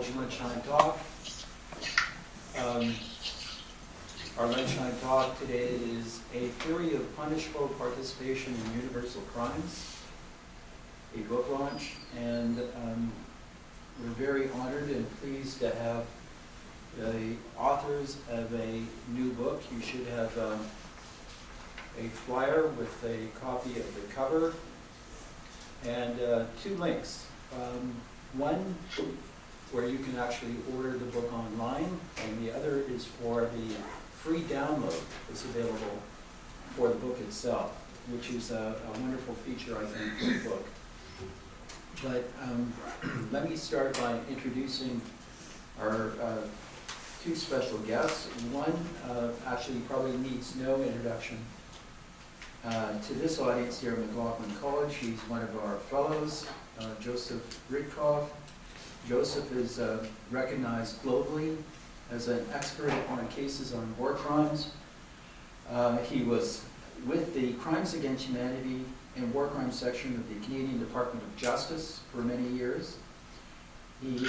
College Lunchtime Talk. Our lunchtime talk today is a theory of punishable participation in universal crimes, a book launch, and we're very honored and pleased to have the authors of a new book. You should have a flyer with a copy of the cover and two links. One where you can actually order the book online, and the other is for the free download that's available for the book itself, which is a wonderful feature, I think, for the book. But let me start by introducing our two special guests. One actually probably needs no introduction to this audience here at McLaughlin College. He's one of our fellows, Joseph Rikhof. Joseph is recognized globally as an expert on cases on war crimes. He was with the Crimes Against Humanity and War Crimes section of the Canadian Department of Justice for many years. He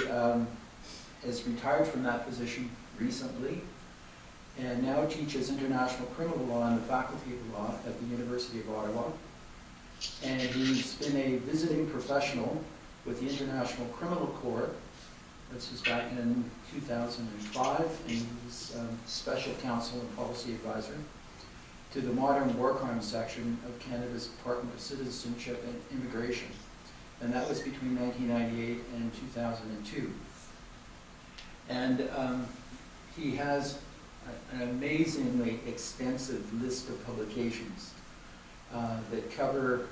has retired from that position recently and now teaches international criminal law in the Faculty of Law at the University of Ottawa. And he's been a visiting professional with the International Criminal Court. This was back in 2005, and he's special counsel and policy advisor to the modern war crimes section of Canada's Department of Citizenship and Immigration. And that was between 1998 and 2002. And he has an amazingly extensive list of publications that cover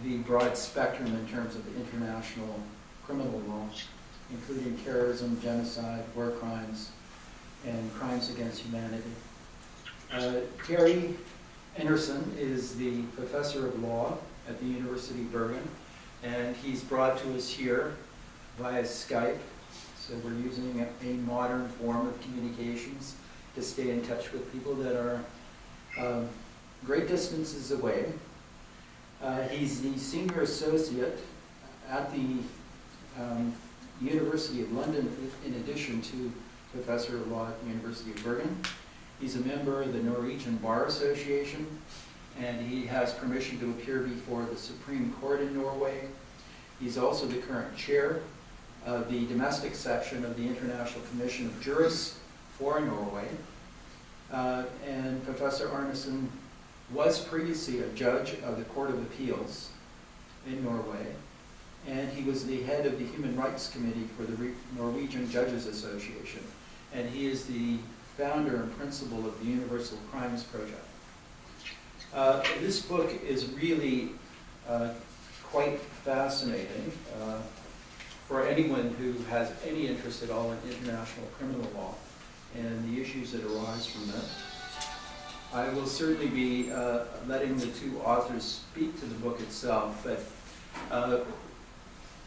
the broad spectrum in terms of international criminal law, including terrorism, genocide, war crimes, and crimes against humanity. Terje Einarsen is the professor of law at the University of Bergen, and he's brought to us here via Skype. So we're using a modern form of communications to stay in touch with people that are great distances away. He's the senior associate at the University of London, in addition to professor of law at the University of Bergen. He's a member of the Norwegian Bar Association, and he has permission to appear before the Supreme Court in Norway. He's also the current chair of the domestic section of the International Commission of Jurists for Norway. And Professor Einarsen was previously a judge of the Court of Appeals in Norway, and he was the head of the Human Rights Committee for the Norwegian Judges Association, and he is the founder and principal of the Universal Crimes Project. This book is really quite fascinating for anyone who has any interest at all in international criminal law and the issues that arise from it. I will certainly be letting the two authors speak to the book itself, but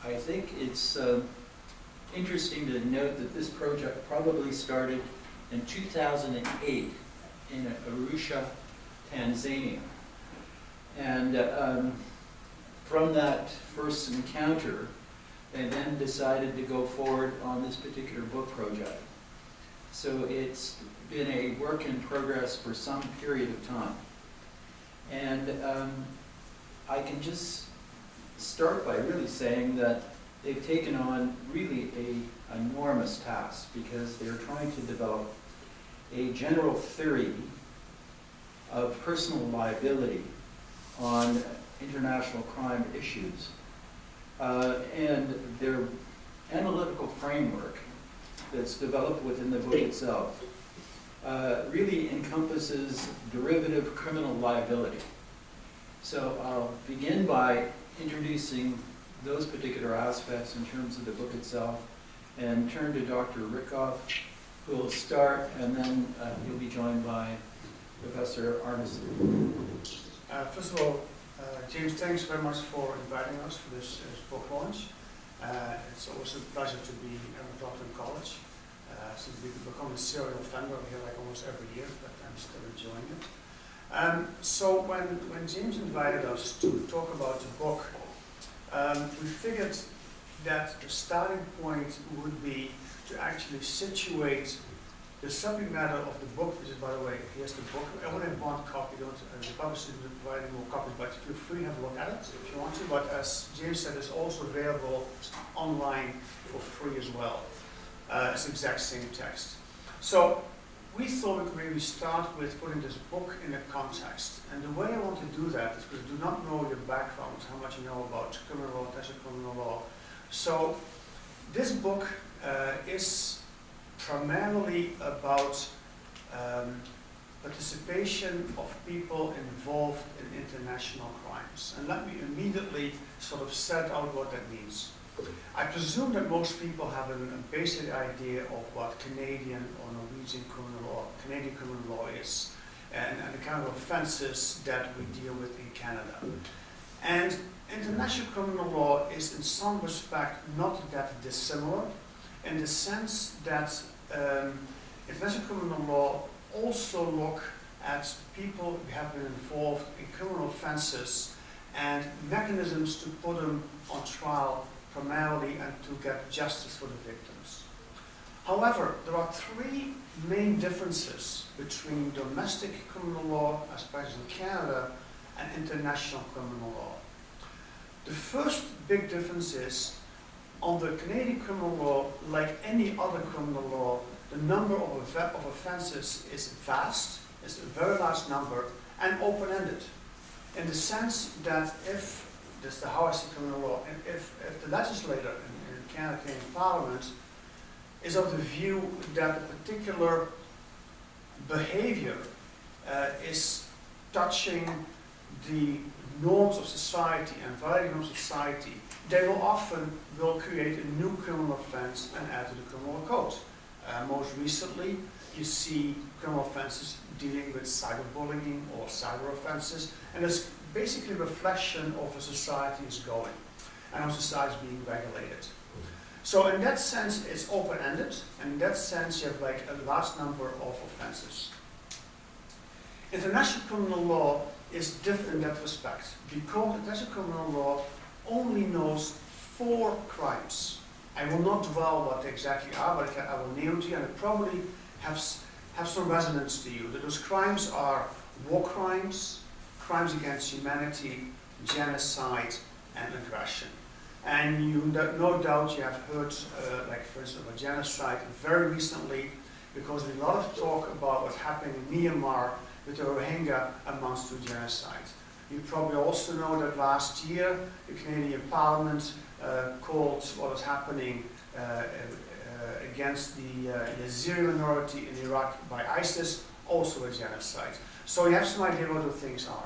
I think it's interesting to note that this project probably started in 2008 in Arusha, Tanzania. And from that first encounter, they then decided to go forward on this particular book project. So it's been a work in progress for some period of time. And I can just start by really saying that they've taken on really an enormous task, because they're trying to develop a general theory of personal liability on international crime issues. And their analytical framework that's developed within the book itself really encompasses derivative criminal liability. So I'll begin by introducing those particular aspects in terms of the book itself, and turn to Dr. Rikhof, who will start, and then he'll be joined by Professor Einarsen. First of all, James, thanks very much for inviting us for this book launch. It's always a pleasure to be at McLaughlin College. Since we've become a serial offender here like almost every year, but I'm still enjoying it. So when James invited us to talk about the book, we figured that the starting point would be to actually situate the subject matter of the book, which is, by the way, here's the book. I only have one copy, the publisher didn't provide any more copies, but feel free to have a look at it if you want to. But as James said, it's also available online for free as well. It's the exact same text. So we thought we could maybe start with putting this book in a context. And the way I want to do that is because I do not know your background, how much you know about criminal law, international criminal law. So this book is primarily about participation of people involved in international crimes. And let me immediately sort of set out what that means. I presume that most people have a basic idea of what Canadian or Norwegian Canadian criminal law is, and the kind of offenses that we deal with in Canada. And international criminal law is in some respect not that dissimilar, in the sense that international criminal law also look at people who have been involved in criminal offenses and mechanisms to put them on trial primarily and to get justice for the victims. However, there are three main differences between domestic criminal law, as practiced in Canada, and international criminal law. The first big difference is, on the Canadian criminal law, like any other criminal law, the number of offenses is vast, it's a very large number, and open-ended. In the sense that if, this is how I see criminal law, if the legislator in Canada, Canadian Parliament, is of the view that a particular behavior is touching the norms of society and violating norms of society, they will often create a new criminal offense and add to the criminal code. Most recently, you see criminal offenses dealing with cyberbullying or cyber offenses, and it's basically a reflection of where society is going and how society is being regulated. So in that sense, it's open-ended, and in that sense, you have like a large number of offenses. International criminal law is different in that respect, because international criminal law only knows 4 crimes. I will not dwell what they exactly are, but I will name to you, and it probably have some resonance to you. That those crimes are war crimes, crimes against humanity, genocide, and aggression. And you no doubt you have heard, like for instance, of a genocide very recently, because there's a lot of talk about what's happening in Myanmar with the Rohingya amounts to genocide. You probably also know that last year the Canadian Parliament called what is happening against the Yazidi minority in Iraq by ISIS also a genocide. So you have some idea what those things are.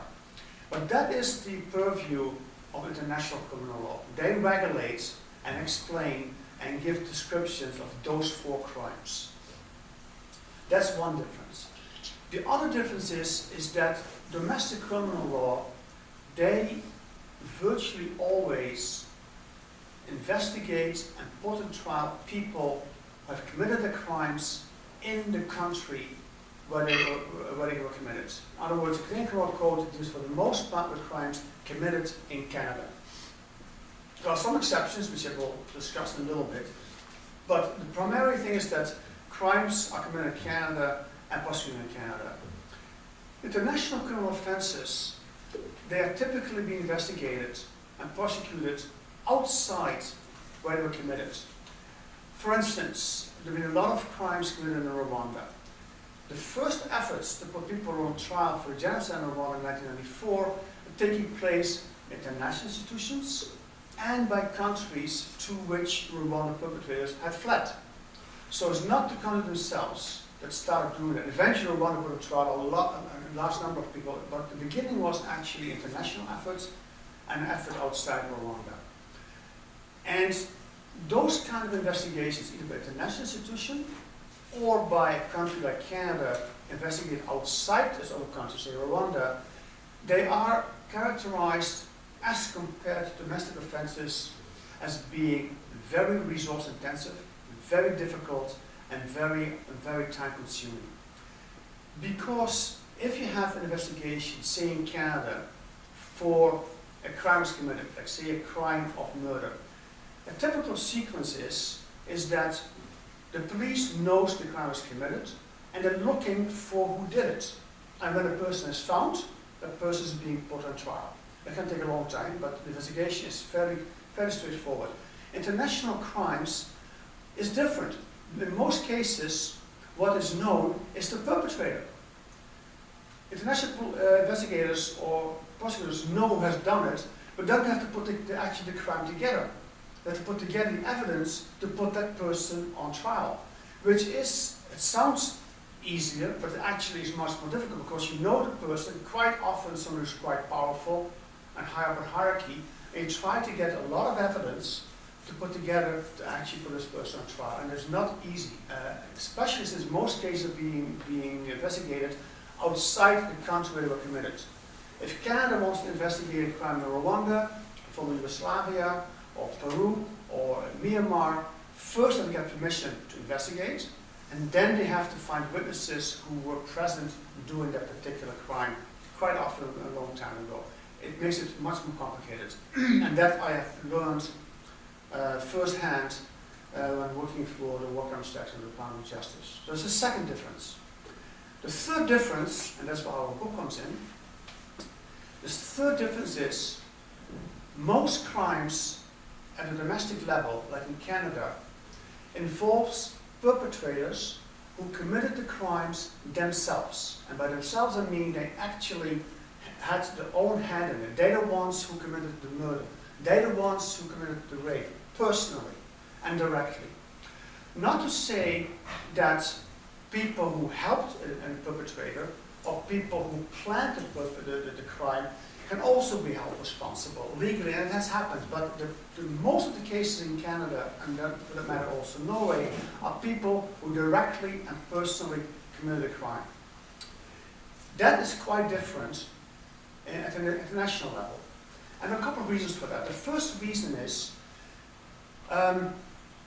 But that is the purview of international criminal law. They regulate and explain and give descriptions of those 4 crimes. That's one difference. The other difference is that domestic criminal law, they virtually always investigate and put on trial people who have committed the crimes in the country where they were committed. In other words, the Canadian Criminal Code deals for the most part with crimes committed in Canada. There are some exceptions, which I will discuss in a little bit, but the primary thing is that crimes are committed in Canada and prosecuted in Canada. International criminal offenses, they are typically being investigated and prosecuted outside where they were committed. For instance, there have been a lot of crimes committed in Rwanda. The first efforts to put people on trial for genocide in Rwanda in 1994 were taking place in international institutions and by countries to which Rwandan perpetrators had fled. So it's not the countries themselves that started doing that. Eventually Rwanda put on trial a large number of people, but the beginning was actually international efforts and an effort outside Rwanda. And those kind of investigations, either by an international institution or by a country like Canada, investigate outside this other country, say Rwanda, they are characterized as compared to domestic offenses as being very resource intensive, very difficult, and very time consuming. Because if you have an investigation, say in Canada, for a crime is committed, like say a crime of murder, A typical sequence is that the police knows the crime was committed and they're looking for who did it. And when a person is found, that person is being put on trial. It can take a long time, but the investigation is fairly straightforward. International crimes is different. In most cases, what is known is the perpetrator. International investigators or prosecutors know who has done it, but don't have to put the crime together. They have to put together the evidence to put that person on trial, which is, it sounds easier, but it actually is much more difficult because you know the person, quite often someone who's quite powerful and high up in hierarchy, and you try to get a lot of evidence to put together to actually put this person on trial, and it's not easy, especially since most cases are being investigated outside the country where they were committed. If Canada wants to investigate a crime in Rwanda, former Yugoslavia, or Peru, or Myanmar, first they have to get permission to investigate, and then they have to find witnesses who were present during that particular crime, quite often a long time ago. It makes it much more complicated, and that I have learned firsthand when working for the War Crimes Section of the Department of Justice. So there's a second difference. The third difference, and that's where our book comes in, the third difference is most crimes at a domestic level, like in Canada, involves perpetrators who committed the crimes themselves. And by themselves I mean they actually had their own hand in it. They're the ones who committed the murder. They're the ones who committed the rape, personally and directly. Not to say that people who helped a perpetrator or people who planned the crime can also be held responsible legally, and it has happened, but most of the cases in Canada, and for that matter also Norway, are people who directly and personally committed a crime. That is quite different at an international level. And a couple of reasons for that. The first reason is,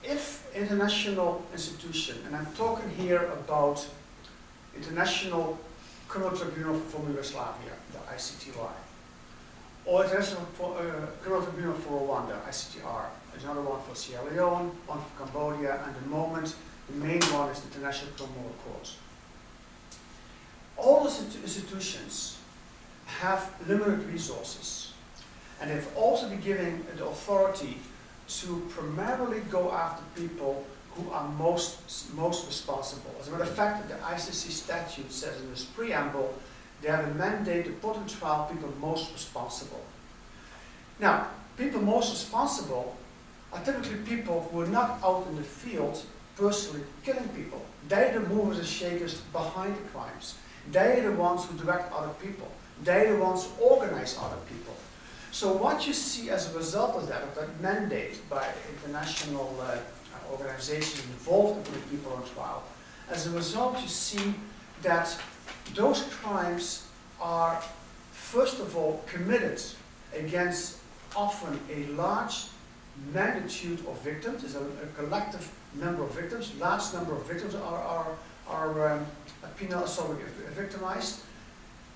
if international institution, and I'm talking here about International Criminal Tribunal for former Yugoslavia, the ICTY, or International Criminal Tribunal for Rwanda, ICTR, there's another one for Sierra Leone, one for Cambodia, and at the moment the main one is the International Criminal Court. All those institutions have limited resources, and they've also been given the authority to primarily go after people who are most responsible. As a matter of fact, the ICC statute says in this preamble, they have a mandate to put in trial people most responsible. Now, people most responsible are typically people who are not out in the field personally killing people. They're the movers and shakers behind the crimes. They're the ones who direct other people. They're the ones who organize other people. So what you see as a result of that mandate by international organizations involved in putting people on trial, as a result you see that those crimes are, first of all, committed against often a large magnitude of victims. There's a collective number of victims. Large number of victims are victimized,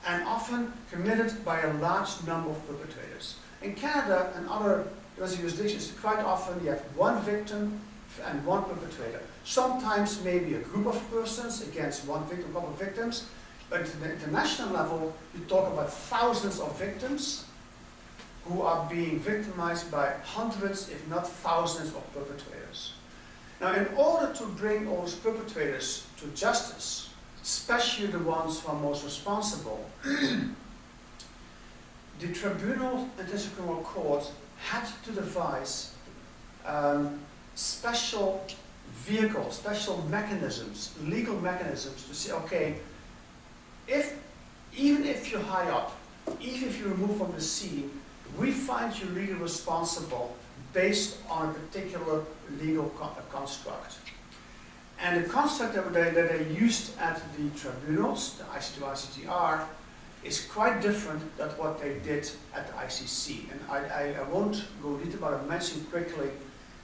and often committed by a large number of perpetrators. In Canada and other jurisdictions, quite often you have one victim and one perpetrator. Sometimes maybe a group of persons against one victim, a couple of victims, but at the international level, you talk about thousands of victims who are being victimized by hundreds, if not thousands, of perpetrators. Now, in order to bring all those perpetrators to justice, especially the ones who are most responsible, the Tribunal International Criminal Court had to devise special vehicles, special mechanisms, legal mechanisms to say, okay, even if you're high up, even if you're removed from the scene, we find you legally responsible based on a particular legal construct. And the construct that they used at the tribunals, the ICTY, ICTR, is quite different than what they did at the ICC. And I won't go into detail, but I'll mention quickly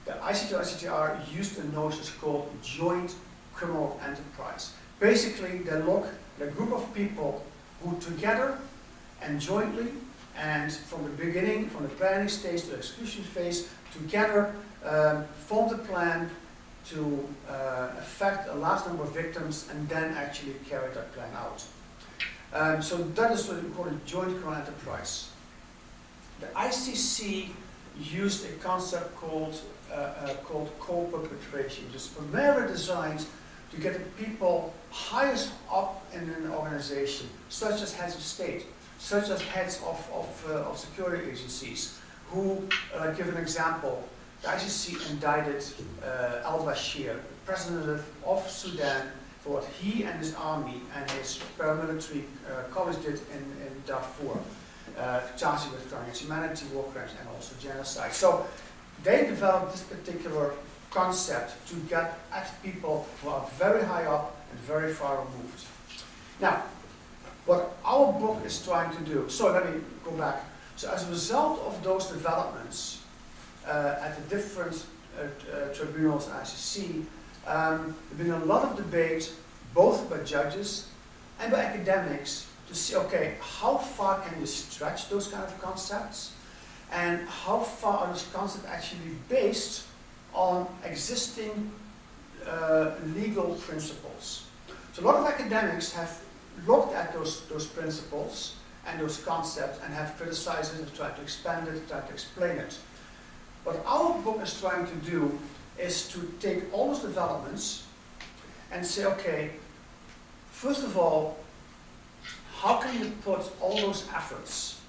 that ICTY, ICTR used a notion called joint criminal enterprise. Basically, they look at a group of people who together and jointly, and from the beginning, from the planning stage to the execution phase, together formed a plan to affect a large number of victims and then actually carry that plan out. So that is what we call a joint criminal enterprise. The ICC used a concept called co-perpetration, which is primarily designed to get the people highest up in an organization, such as heads of state, such as heads of security agencies, who, give an example, the ICC indicted al-Bashir, the president of Sudan, for what he and his army and his paramilitary colleagues did in Darfur, charging with crimes, humanity, war crimes, and also genocide. So they developed this particular concept to get at people who are very high up and very far removed. Now, what our book is trying to do, so let me go back. So as a result of those developments at the different tribunals and ICC, there's been a lot of debate, both by judges and by academics, to see, okay, how far can you stretch those kind of concepts, and how far are those concepts actually based on existing legal principles. So a lot of academics have looked at those principles and those concepts and have criticized it and tried to expand it, tried to explain it. What our book is trying to do is to take all those developments and say, okay, first of all, how can you put all those efforts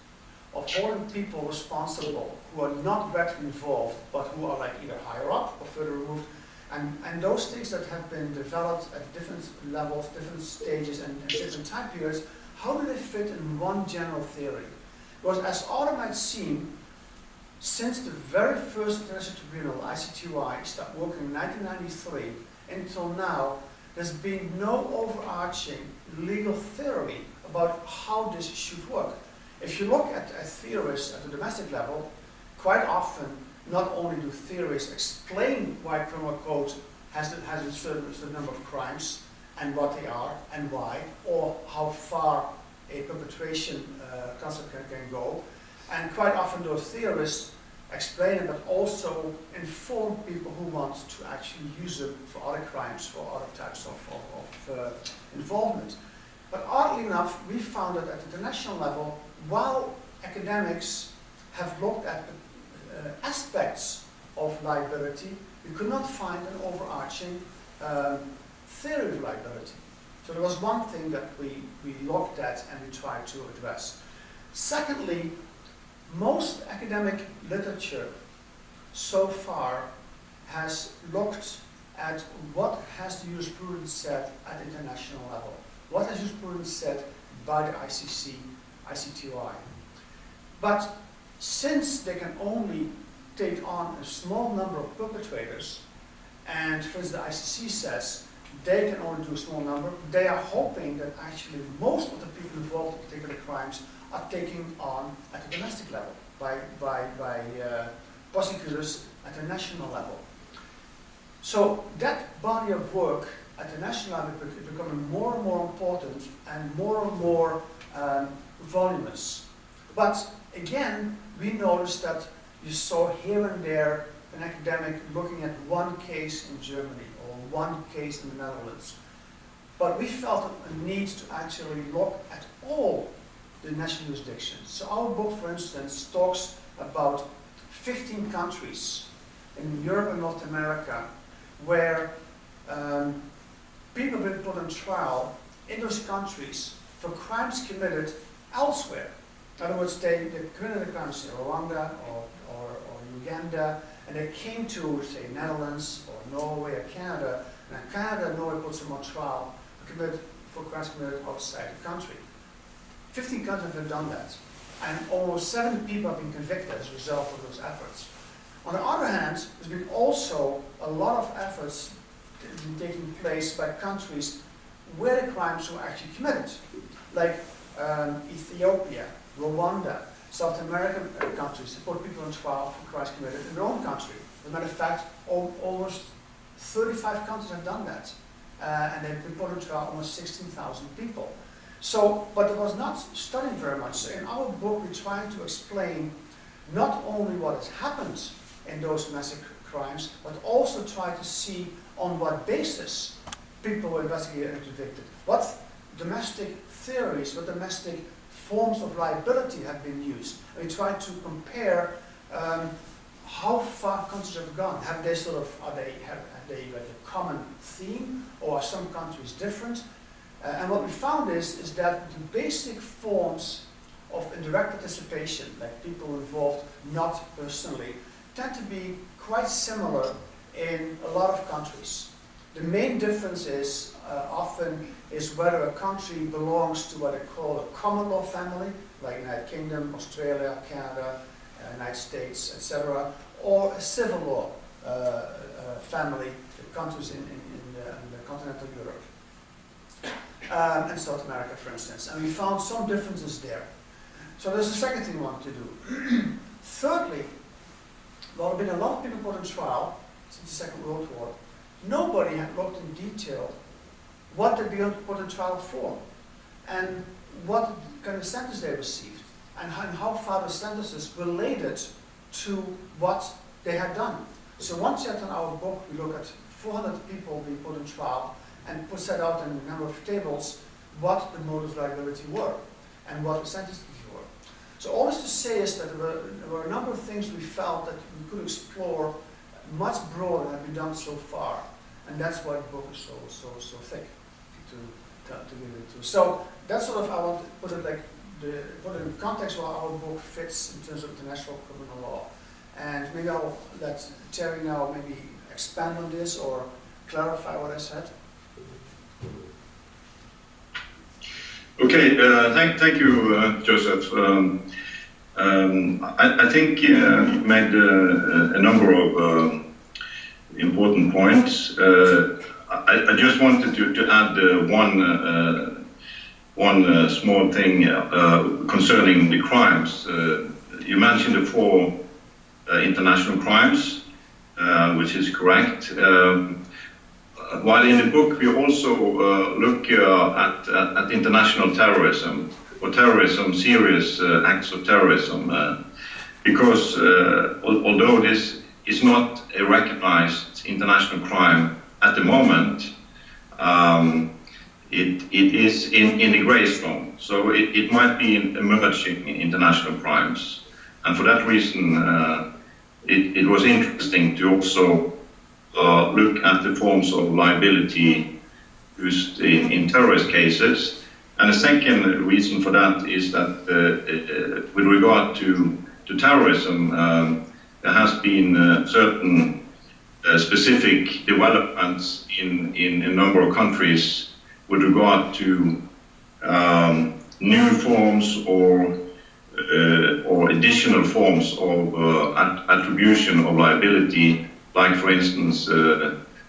of holding people responsible who are not directly involved, but who are like either higher up or further removed, and those things that have been developed at different levels, different stages, and different time periods, how do they fit in one general theory? Because as odd might seem, since the very first International Tribunal, ICTY, started working in 1993 until now, there's been no overarching legal theory about how this should work. If you look at theorists at the domestic level, quite often not only do theories explain why criminal code has a certain number of crimes and what they are and why, or how far a perpetration concept can go, and quite often those theorists explain it, but also inform people who want to actually use it for other crimes, for other types of involvement. But oddly enough, we found that at the international level, while academics have looked at aspects of liability, we could not find an overarching theory of liability. So there was one thing that we looked at and we tried to address. Secondly, most academic literature so far has looked at what has the jurisprudence said at the international level. What has jurisprudence said by the ICC, ICTY. But since they can only take on a small number of perpetrators, and for instance the ICC says they can only do a small number, they are hoping that actually most of the people involved in particular crimes are taken on at the domestic level by prosecutors at the national level. So that body of work at the national level is becoming more and more important and more voluminous. But again, we noticed that you saw here and there an academic looking at one case in Germany or one case in the Netherlands. But we felt a need to actually look at all the national jurisdictions. So our book, for instance, talks about 15 countries in Europe and North America where people have been put on trial in those countries for crimes committed elsewhere. In other words, they committed the crimes in Rwanda or Uganda, and they came to, say, Netherlands or Norway or Canada, and in Canada, Norway puts them on trial for crimes committed outside the country. 15 countries have done that, and almost 70 people have been convicted as a result of those efforts. On the other hand, there's been also a lot of efforts taking place by countries where the crimes were actually committed, like Ethiopia, Rwanda, South American countries that put people on trial for crimes committed in their own country. As a matter of fact, almost 35 countries have done that, and they've been put on trial almost 16,000 people. So, but it was not studied very much. So in our book, we try to explain not only what has happened in those massive crimes, but also try to see on what basis people were investigated and convicted. What domestic theories, what domestic forms of liability have been used. And we try to compare how far countries have gone. Have they have they like a common theme, or are some countries different? And what we found is that the basic forms of indirect participation, like people involved not personally, tend to be quite similar in a lot of countries. The main difference is often is whether a country belongs to what they call a common law family, like United Kingdom, Australia, Canada, United States, etc., or a civil law family, countries in the continental Europe and South America, for instance. And we found some differences there. So there's a second thing we want to do. Thirdly, there have been a lot of people put on trial since the Second World War. Nobody had looked in detail what they'd been put on trial for, and what kind of sentence they received, and how far the sentences related to what they had done. So once yet in our book, we look at 400 people being put on trial and set out in a number of tables what the motive liability were and what the sentences were. So all this to say is that there were a number of things we felt that we could explore much broader than we've done so far, and that's why the book is so thick to give it to. So that's sort of, I want to put it like put it in context where our book fits in terms of international criminal law. And maybe I'll let Terje now maybe expand on this or clarify what I said. Okay, thank you, Joseph. I think you made a number of important points. I just wanted to add one small thing concerning the crimes. You mentioned the 4 international crimes, which is correct. While in the book we also look at international terrorism, or terrorism, serious acts of terrorism, because although this is not a recognized international crime at the moment, it is in the gray zone, so it might be emerging international crimes, and for that reason it was interesting to also look at the forms of liability used in terrorist cases. And the second reason for that is that with regard to terrorism, there has been certain specific developments in a number of countries with regard to new forms or additional forms of attribution of liability, like for instance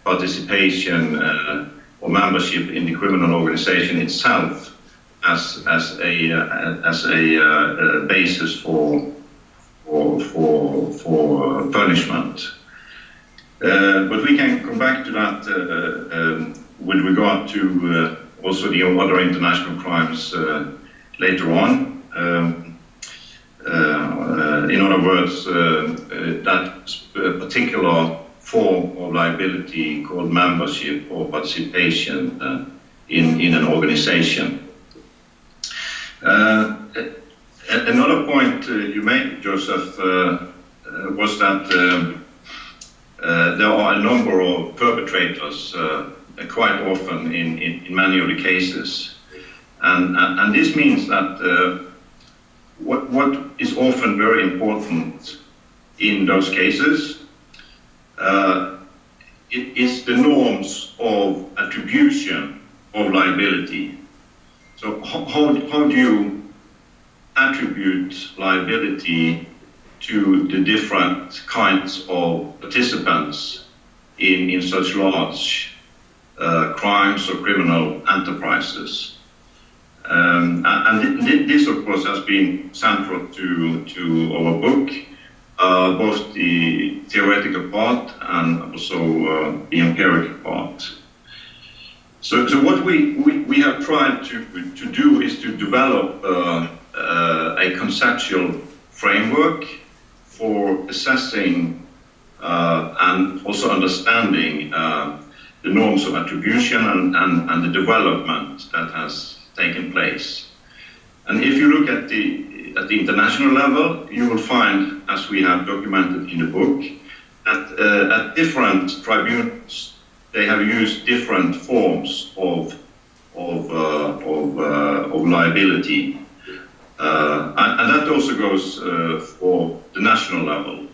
participation or membership in the criminal organization itself as a basis for punishment. But we can come back to that with regard to also the other international crimes later on. In other words, that particular form of liability called membership or participation in an organization. Another point you made, Joseph, was that there are a number of perpetrators quite often in many of the cases, and this means that what is often very important in those cases it is the norms of attribution of liability. So how do you attribute liability to the different kinds of participants in such large crimes or criminal enterprises? And this, of course, has been central to our book, both the theoretical part and also the empirical part. So what we have tried to do is to develop a conceptual framework for assessing and also understanding the norms of attribution and the development that has taken place. And if you look at the international level, you will find, as we have documented in the book, that at different tribunals they have used different forms of liability, and that also goes for the national level.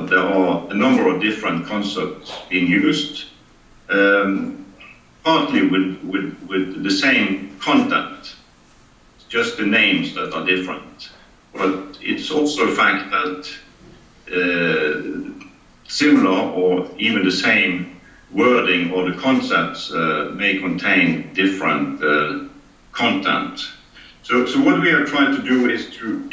There are a number of different concepts being used, partly with the same content, just the names that are different. But it's also a fact that similar or even the same wording or the concepts may contain different content. So what we are trying to do is to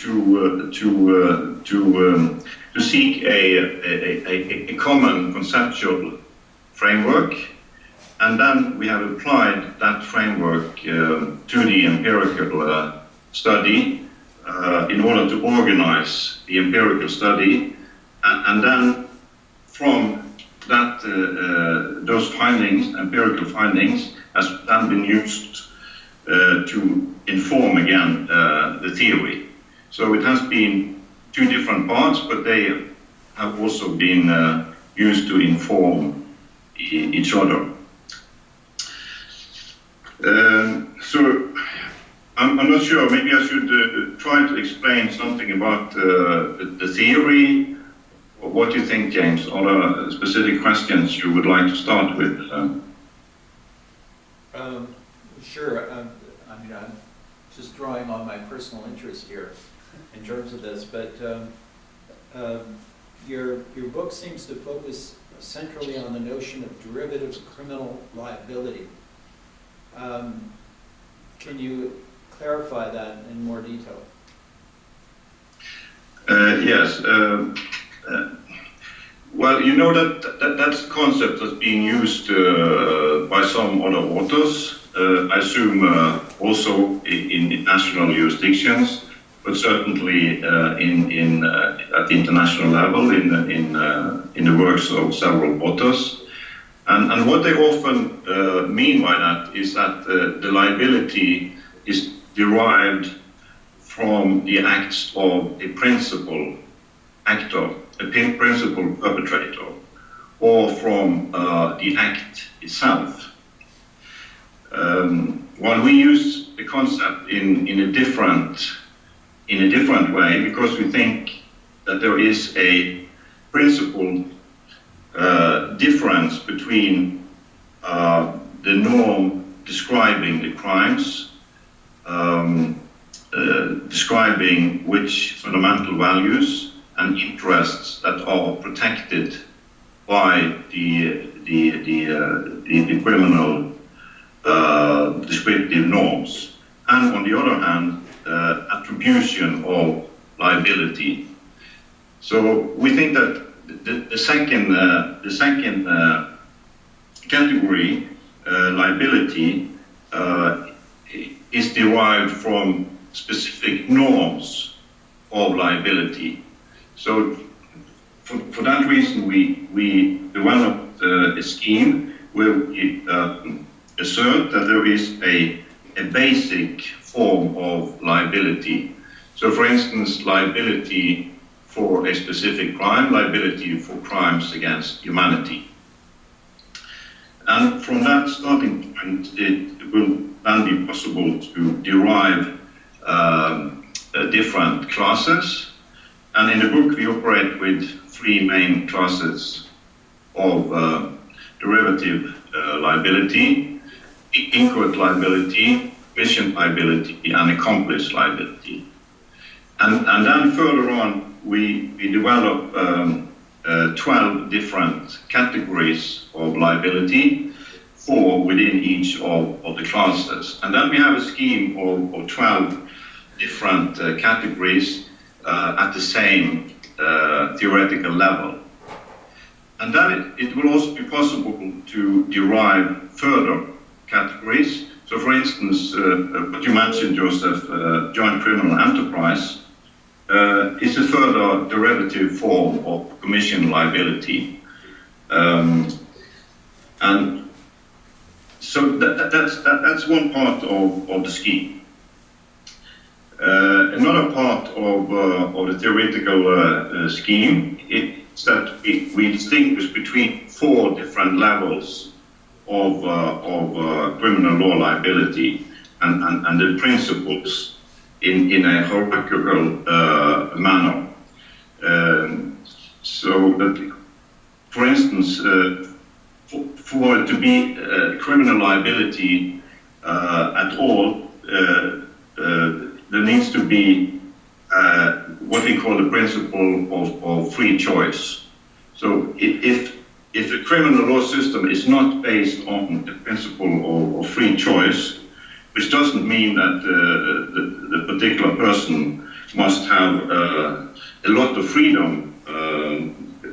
seek a common conceptual framework, and then we have applied that framework to the empirical study in order to organize the empirical study, and then from that those findings, empirical findings, has then been used to inform again the theory. So it has been two different parts, but they have also been used to inform each other. So I'm not sure, maybe I should try to explain something about the theory. What do you think, James? Are there specific questions you would like to start with? Sure. I mean, I'm just drawing on my personal interest here in terms of this, but your book seems to focus centrally on the notion of derivative criminal liability. Can you clarify that in more detail? Yes. Well, you know that's a concept that's being used by some other authors. I assume also in national jurisdictions, but certainly at the international level in the works of several authors. And what they often mean by that is that the liability is derived from the acts of a principal actor, a principal perpetrator, or from the act itself. While we use the concept in a different way, because we think that there is a principal difference between the norm describing the crimes, describing which fundamental values and interests that are protected by the criminal descriptive norms, and on the other hand, attribution of liability. So we think that the second category, liability, is derived from specific norms of liability. So for that reason, we developed a scheme where we assert that there is a basic form of liability. So for instance, liability for a specific crime, liability for crimes against humanity. And from that starting point, it will then be possible to derive different classes. And in the book, we operate with three main classes of derivative liability: inchoate liability, efficient liability, and accomplice liability. And then further on, we develop 12 different categories of liability, 4 within each of the classes. And then we have a scheme of 12 different categories at the same theoretical level. And then it will also be possible to derive further categories. So for instance, what you mentioned, Joseph, joint criminal enterprise, is a further derivative form of commission liability. And so that's one part of the scheme. Another part of the theoretical scheme is that we distinguish between 4 different levels of criminal law liability and the principles in a hierarchical manner. So that, for instance, for it to be criminal liability at all, there needs to be what we call the principle of free choice. So if the criminal law system is not based on the principle of free choice, which doesn't mean that the particular person must have a lot of freedom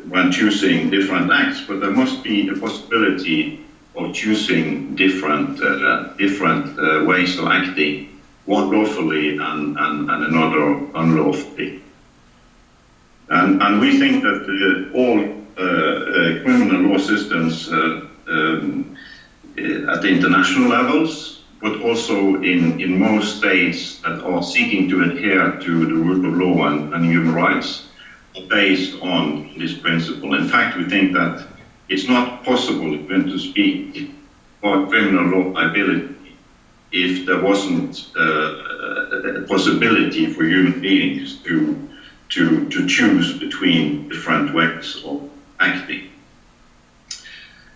when choosing different acts, but there must be a possibility of choosing different ways of acting, one lawfully and another unlawfully. And we think that all criminal law systems at the international levels, but also in most states that are seeking to adhere to the rule of law and human rights, are based on this principle. In fact, we think that it's not possible even to speak about criminal law liability if there wasn't a possibility for human beings to choose between different ways of acting.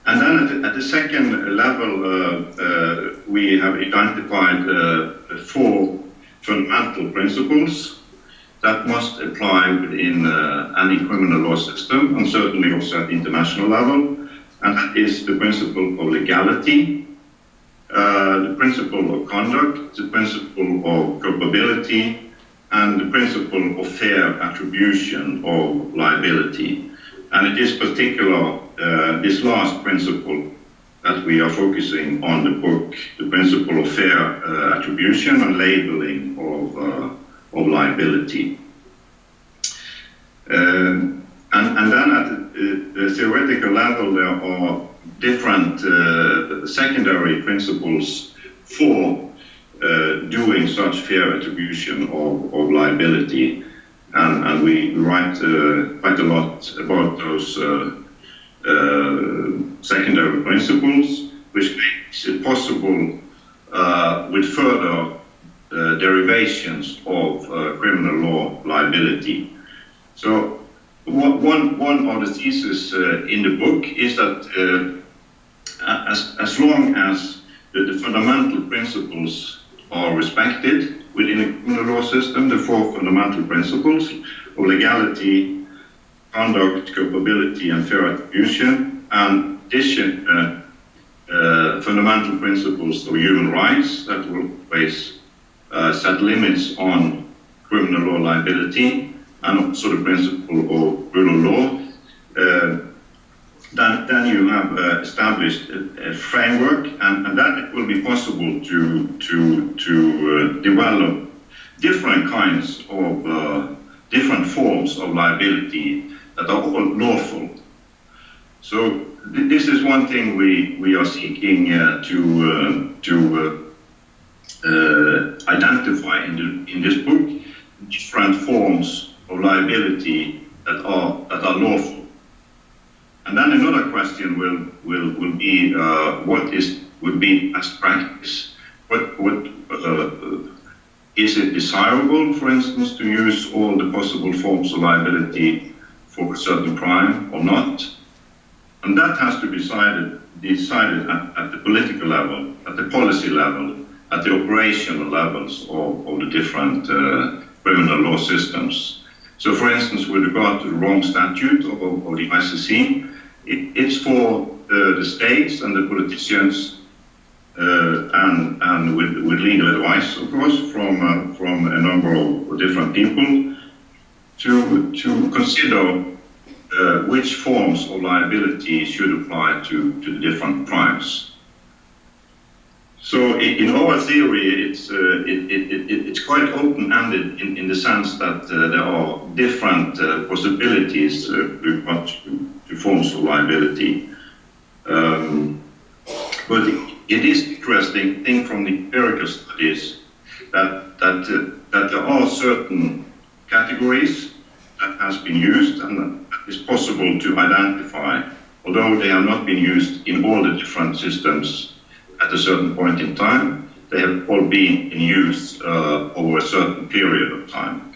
And then at the second level, we have identified 4 fundamental principles that must apply within any criminal law system, and certainly also at the international level. And that is the principle of legality, the principle of conduct, the principle of culpability, and the principle of fair attribution of liability. And it is particular this last principle that we are focusing on the book, the principle of fair attribution and labeling of liability. And then at the theoretical level, there are different secondary principles for doing such fair attribution of liability. And we write quite a lot about those secondary principles, which makes it possible with further derivations of criminal law liability. So one of the theses in the book is that as long as the fundamental principles are respected within a criminal law system, the 4 fundamental principles of legality, conduct, culpability, and fair attribution, and addition fundamental principles of human rights that will always set limits on criminal law liability, and also the principle of rule of law, then you have established a framework, and then it will be possible to develop different kinds of different forms of liability that are all lawful. So this is one thing we are seeking to identify in this book, different forms of liability that are lawful. And then another question will be what would be best practice? What is it desirable, for instance, to use all the possible forms of liability for a certain crime or not? And that has to be decided at the political level, at the policy level, at the operational levels of the different criminal law systems. So, for instance, with regard to the Rome Statute of the ICC, it's for the states and the politicians and with legal advice, of course, from a number of different people to consider which forms of liability should apply to the different crimes. So in our theory, it's quite open-ended in the sense that there are different possibilities with regard to forms of liability. But it is interesting thing from the empirical studies that there are certain categories that has been used and that is possible to identify, although they have not been used in all the different systems at a certain point in time. They have all been in use over a certain period of time.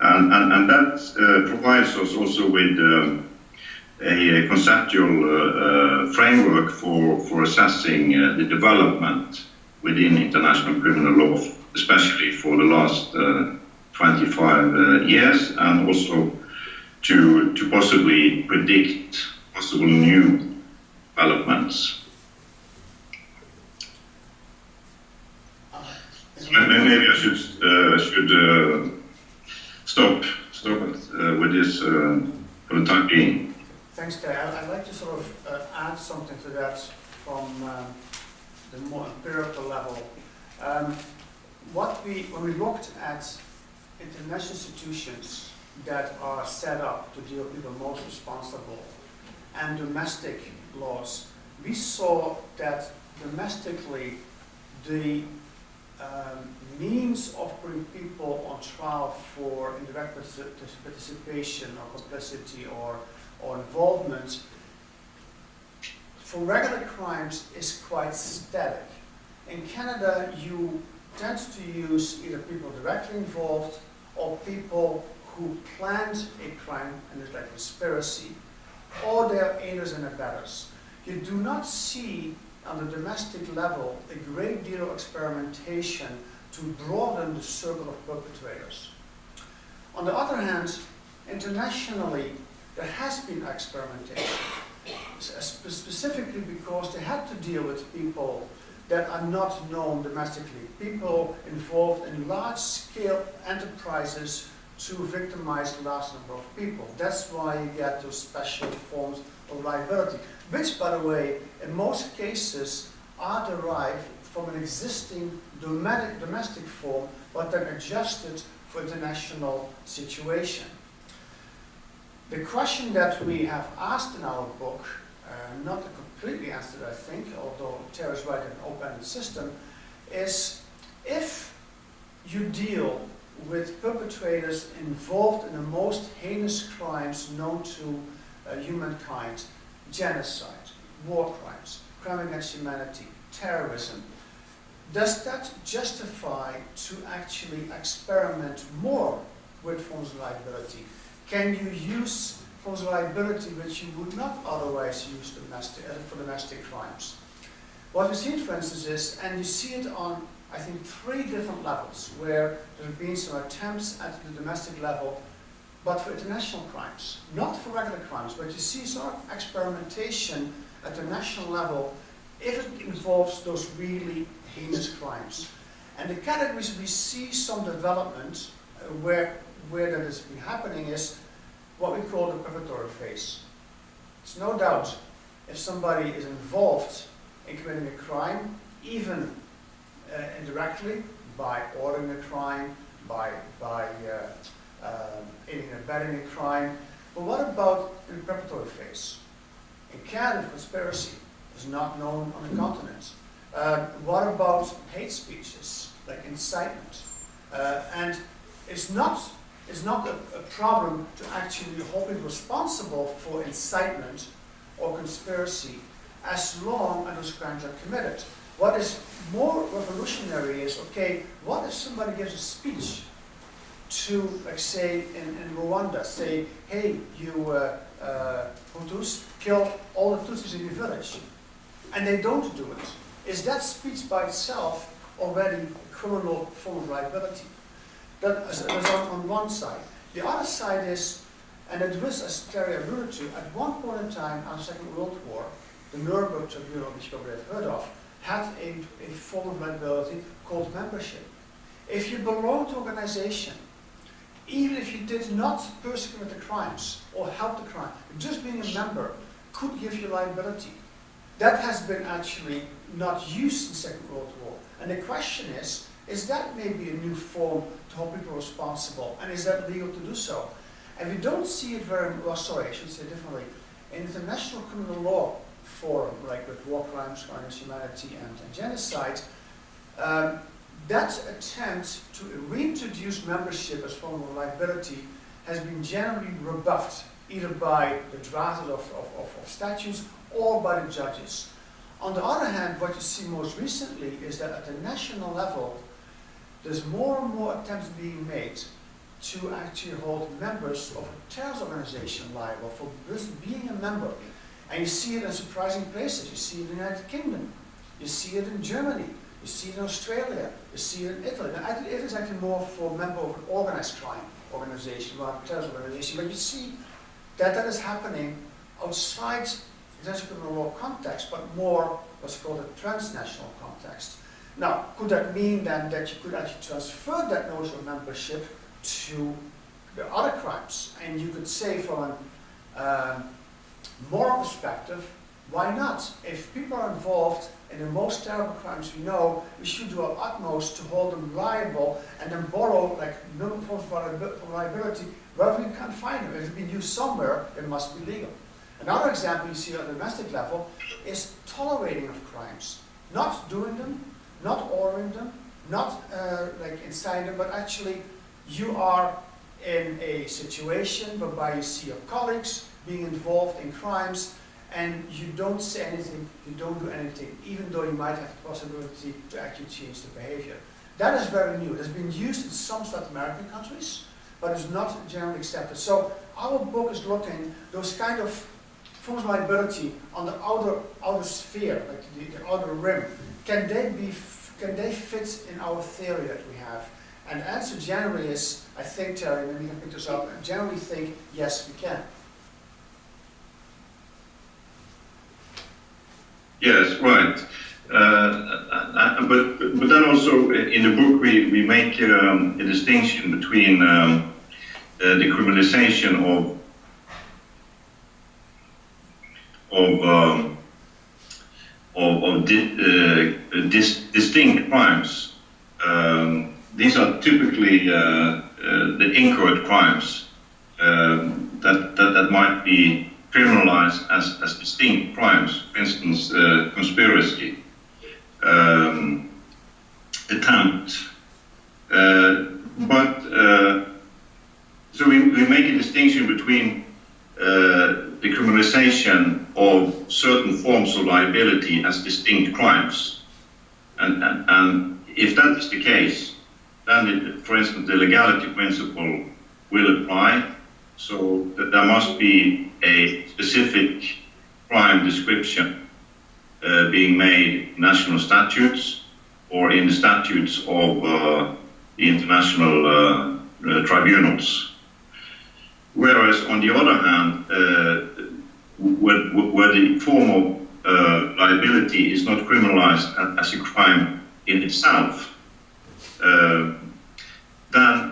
And that provides us also with a conceptual framework for assessing the development within international criminal law, especially for the last 25 years, and also to possibly predict possible new developments. Maybe I should stop with this for the time being. Thanks, Terje. I'd like to sort of add something to that from the more empirical level. When we looked at international institutions that are set up to deal with people most responsible and domestic laws, we saw that domestically the means of putting people on trial for indirect participation or complicity or involvement for regular crimes is quite static. In Canada, you tend to use either people directly involved or people who planned a crime, and it's like conspiracy, or they're aiders and abettors. You do not see on the domestic level a great deal of experimentation to broaden the circle of perpetrators. On the other hand, internationally, there has been experimentation, specifically because they had to deal with people that are not known domestically, people involved in large-scale enterprises to victimize a large number of people. That's why you get those special forms of liability, which, by the way, in most cases are derived from an existing domestic form, but then adjusted for international situation. The question that we have asked in our book, not completely answered, I think, although Terje is right in an open-ended system, is if you deal with perpetrators involved in the most heinous crimes known to humankind, genocide, war crimes, crime against humanity, terrorism, does that justify to actually experiment more with forms of liability? Can you use forms of liability which you would not otherwise use for domestic crimes? What we've seen, for instance, is, and you see it on, I think, 3 different levels, where there have been some attempts at the domestic level, but for international crimes, not for regular crimes, but you see sort of experimentation at the national level if it involves those really heinous crimes. And the categories we see some development where that has been happening is what we call the preparatory phase. There's no doubt if somebody is involved in committing a crime, even indirectly, by ordering a crime, by aiding and abetting a crime. But what about in the preparatory phase? In Canada, conspiracy is not known on the continent. What about hate speeches, like incitement? And it's not a problem to actually hold people responsible for incitement or conspiracy as long as those crimes are committed. What is more revolutionary is, okay, what if somebody gives a speech to, like say, in Rwanda, say, hey, you Hutus, kill all the Tutsis in your village, and they don't do it. Is that speech by itself already a criminal form of liability? That is on one side. The other side is, and it was, as Terje alluded to, at one point in time, after the Second World War, the Nuremberg Tribunal, which you probably have heard of, had a form of liability called membership. If you belong to an organization, even if you did not personally commit the crimes or help the crime, just being a member could give you liability. that has been actually not used in the Second World War. And the question is that maybe a new form to hold people responsible, and is that legal to do so? And we don't see it very well, sorry, I should say differently. In the International Criminal Law Forum, like with war crimes against humanity and genocide, that attempt to reintroduce membership as form of liability has been generally rebuffed, either by the drafters of statutes or by the judges. On the other hand, what you see most recently is that at the national level, there's more and more attempts being made to actually hold members of a terrorist organization liable for just being a member. And you see it in surprising places. You see it in the United Kingdom. You see it in Germany. You see it in Australia. You see it in Italy. Now, it is actually more for a member of an organized crime organization rather than a terrorist organization. But you see that that is happening outside the international criminal law context, but more what's called a transnational context. Now, could that mean then that you could actually transfer that notion of membership to the other crimes? And you could say from a moral perspective, why not? If people are involved in the most terrible crimes we know, we should do our utmost to hold them liable and then borrow like no forms of liability wherever we can't find them. If it's been used somewhere, it must be legal. Another example you see on the domestic level is tolerating of crimes. Not doing them, not ordering them, not like inciting them, but actually you are in a situation whereby you see your colleagues being involved in crimes and you don't say anything, you don't do anything, even though you might have the possibility to actually change the behavior. That is very new. It has been used in some South American countries, but it's not generally accepted. So our book is looking those kind of forms of liability on the outer sphere, like the outer rim. Can they fit in our theory that we have? And the answer generally is, I think, Terje, and we can pick this up, I generally think, yes, we can. Yes, right. But then also in the book we make a distinction between the criminalization distinct crimes. These are typically the inchoate crimes that might be criminalized as distinct crimes. For instance, conspiracy, attempt. So we make a distinction between the criminalization of certain forms of liability as distinct crimes, and if that is the case, then, for instance, the legality principle will apply. So that there must be a specific crime description being made in national statutes or in the statutes of the international tribunals. Whereas, on the other hand, where the form of liability is not criminalized as a crime in itself, then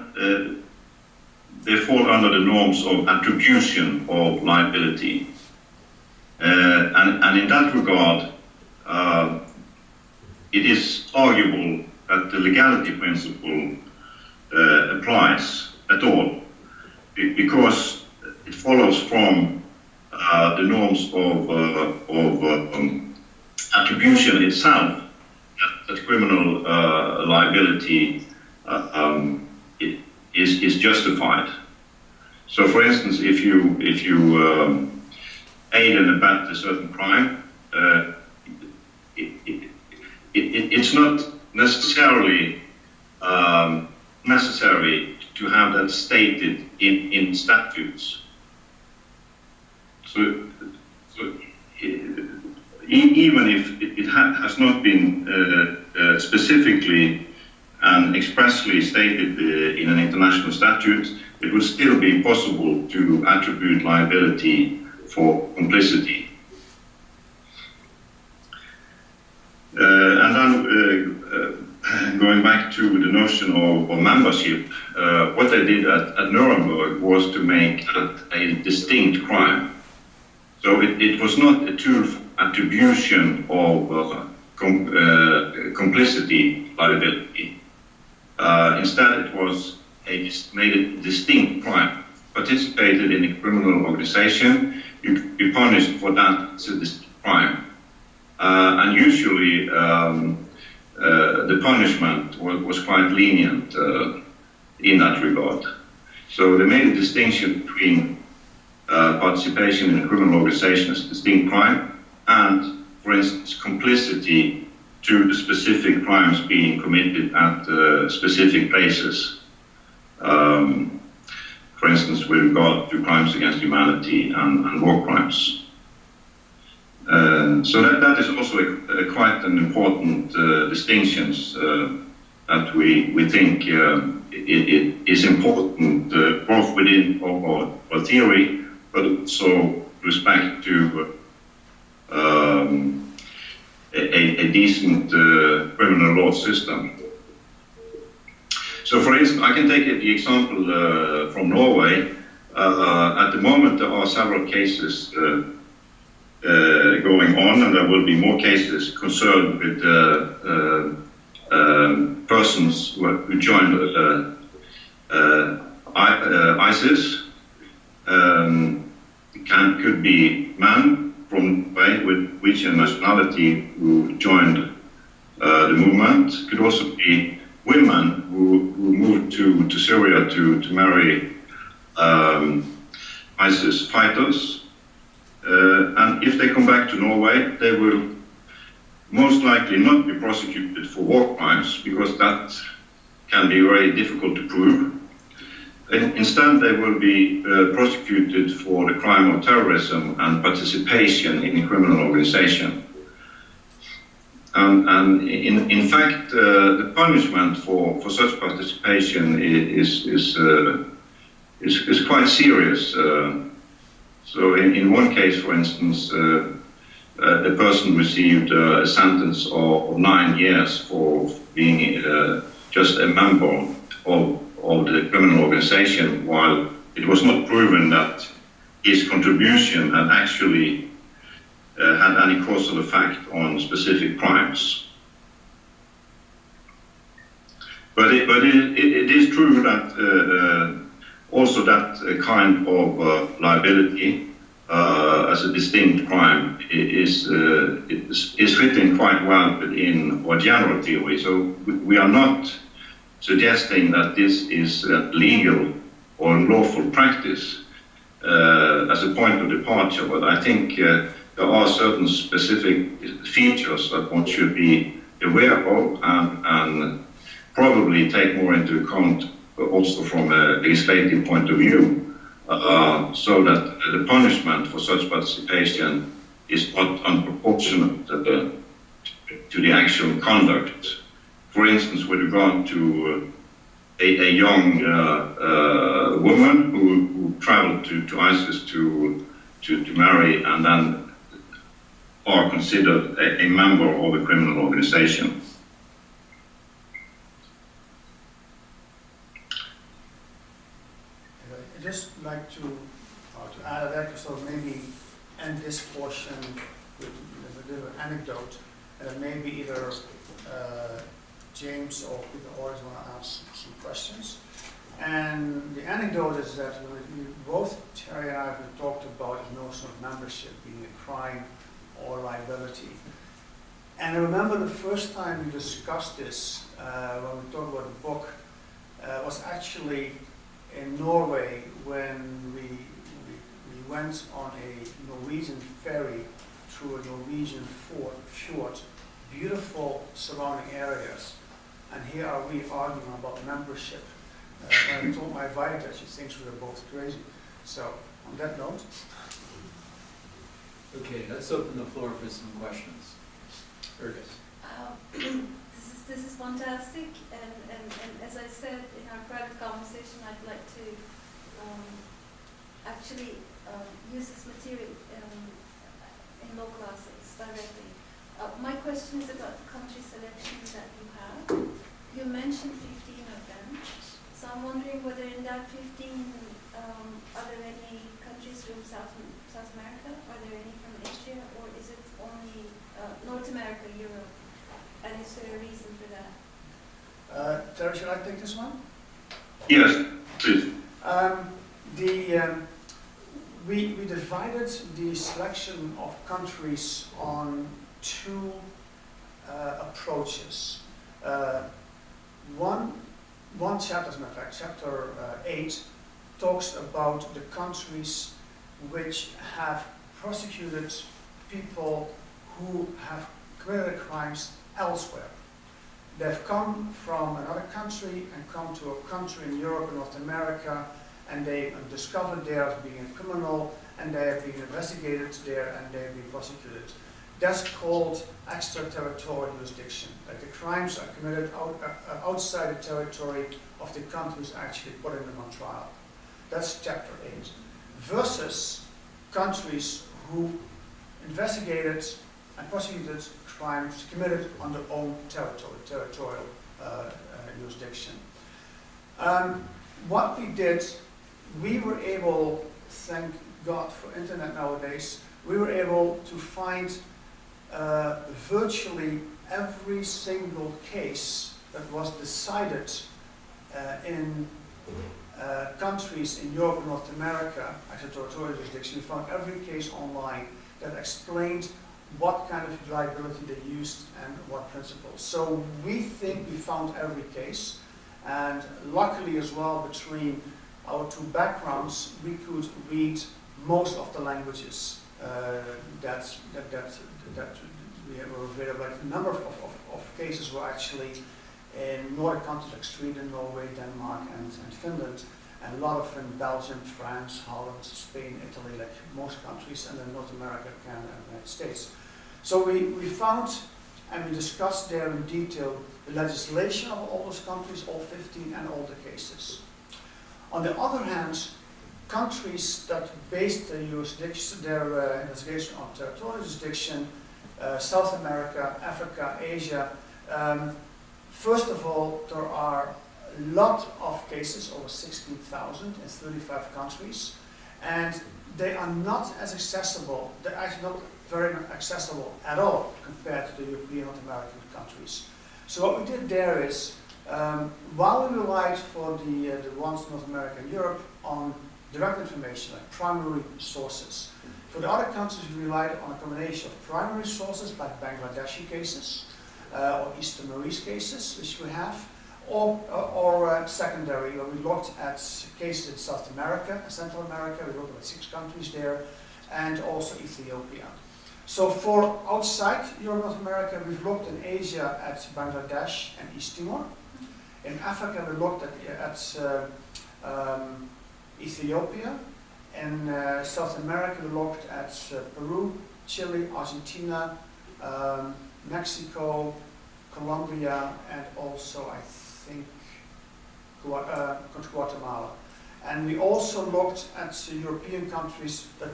they fall under the norms of attribution of liability. And in that regard, it is arguable that the legality principle applies at all, because it follows from the norms of attribution itself that criminal liability is justified. So, for instance, if you aid and abet a certain crime, it's not necessarily necessary to have that stated in statutes. So even if it has not been specifically and expressly stated in an international statute, it would still be possible to attribute liability for complicity. And then going back to the notion of membership, what they did at Nuremberg was to make a distinct crime. So it was not a tool attribution of complicity liability. Instead, it was made a distinct crime. Participated in a criminal organization, you could be punished for that as a distinct crime. And usually the punishment was quite lenient in that regard. So they made a distinction between participation in a criminal organization as a distinct crime and, for instance, complicity to the specific crimes being committed at specific places. For instance, with regard to crimes against humanity and war crimes. So that is also quite an important distinction that we think it is important both within our theory, but also respect to a decent criminal law system. So, for instance, I can take the example from Norway. At the moment, there are several cases going on, and there will be more cases concerned with persons who joined ISIS. Could be men from Norway with which nationality who joined the movement. Could also be women who moved to Syria to marry ISIS fighters. And if they come back to Norway, they will most likely not be prosecuted for war crimes, because that can be very difficult to prove. Instead, they will be prosecuted for the crime of terrorism and participation in a criminal organization. And in fact, the punishment for such participation is quite serious. So in one case, for instance, a person received a sentence of 9 years for being just a member of the criminal organization, while it was not proven that his contribution had actually had any causal effect on specific crimes. But it is true that also that kind of liability as a distinct crime is fitting quite well within our general theory. So we are not suggesting that this is legal or lawful practice as a point of departure, but I think there are certain specific features that one should be aware of and probably take more into account also from a legislative point of view, so that the punishment for such participation is not unproportionate to the actual conduct. For instance, with regard to a young woman who traveled to ISIS to marry and then are considered a member of a criminal organization. I'd just like to add that, so maybe end this portion with a little anecdote, and maybe either James or Peter always want to ask some questions. And the anecdote is that both Terje and I have talked about the notion of membership being a crime or liability. And I remember the first time we discussed this, when we talked about the book, was actually in Norway when we went on a Norwegian ferry through a Norwegian fjord, beautiful surrounding areas. And here are we arguing about membership. When I told my wife that she thinks we were both crazy. So, on that note. Okay, let's open the floor for some questions. Fergus. This is fantastic, and as I said in our private conversation, I'd like to actually use this material in law classes directly. My question is about the country selections that you have. You mentioned 15 of them, so I'm wondering whether in that 15, are there any countries from South America? Are there any from Asia, or is it only North America, Europe? And is there a reason for that? Terje, should I take this one? Yes, please. We divided the selection of countries on two approaches. One chapter, as a matter of fact, chapter 8, talks about the countries which have prosecuted people who have committed crimes elsewhere. They've come from another country and come to a country in Europe and North America, and they are discovered there as being a criminal, and they have been investigated there, and they have been prosecuted. That's called extraterritorial jurisdiction. Like the crimes are committed outside the territory of the countries actually putting them on trial. That's chapter 8. Versus countries who investigated and prosecuted crimes committed on their own territorial jurisdiction. What we did, we were able, thank God for internet nowadays, we were able to find virtually every single case that was decided in countries in Europe and North America, extraterritorial jurisdiction. We found every case online that explained what kind of liability they used and what principles. So we think we found every case, and luckily as well, between our two backgrounds, we could read most of the languages that we were available. Like a number of cases were actually in Nordic countries like Sweden, Norway, Denmark, and Finland, and a lot of in Belgium, France, Holland, Spain, Italy, like most countries, and then North America, Canada, and the United States. So we found and we discussed there in detail the legislation of all those countries, all 15, and all the cases. On the other hand, countries that based their jurisdiction, their investigation on territorial jurisdiction, South America, Africa, Asia. First of all, there are a lot of cases, over 16,000 in 35 countries, and they are not as accessible. They're actually not very accessible at all compared to the European North American countries. So what we did there is, while we relied for the ones in North America and Europe on direct information, like primary sources. For the other countries, we relied on a combination of primary sources, like Bangladeshi cases, or East Timorese cases, which we have, or secondary, where we looked at cases in South America, Central America, we looked at 6 countries there, and also Ethiopia. So for outside Europe, North America, we've looked in Asia at Bangladesh and East Timor. In Africa, we looked at Ethiopia. In South America, we looked at Peru, Chile, Argentina, Mexico, Colombia, and also, I think, Guatemala. And we also looked at European countries that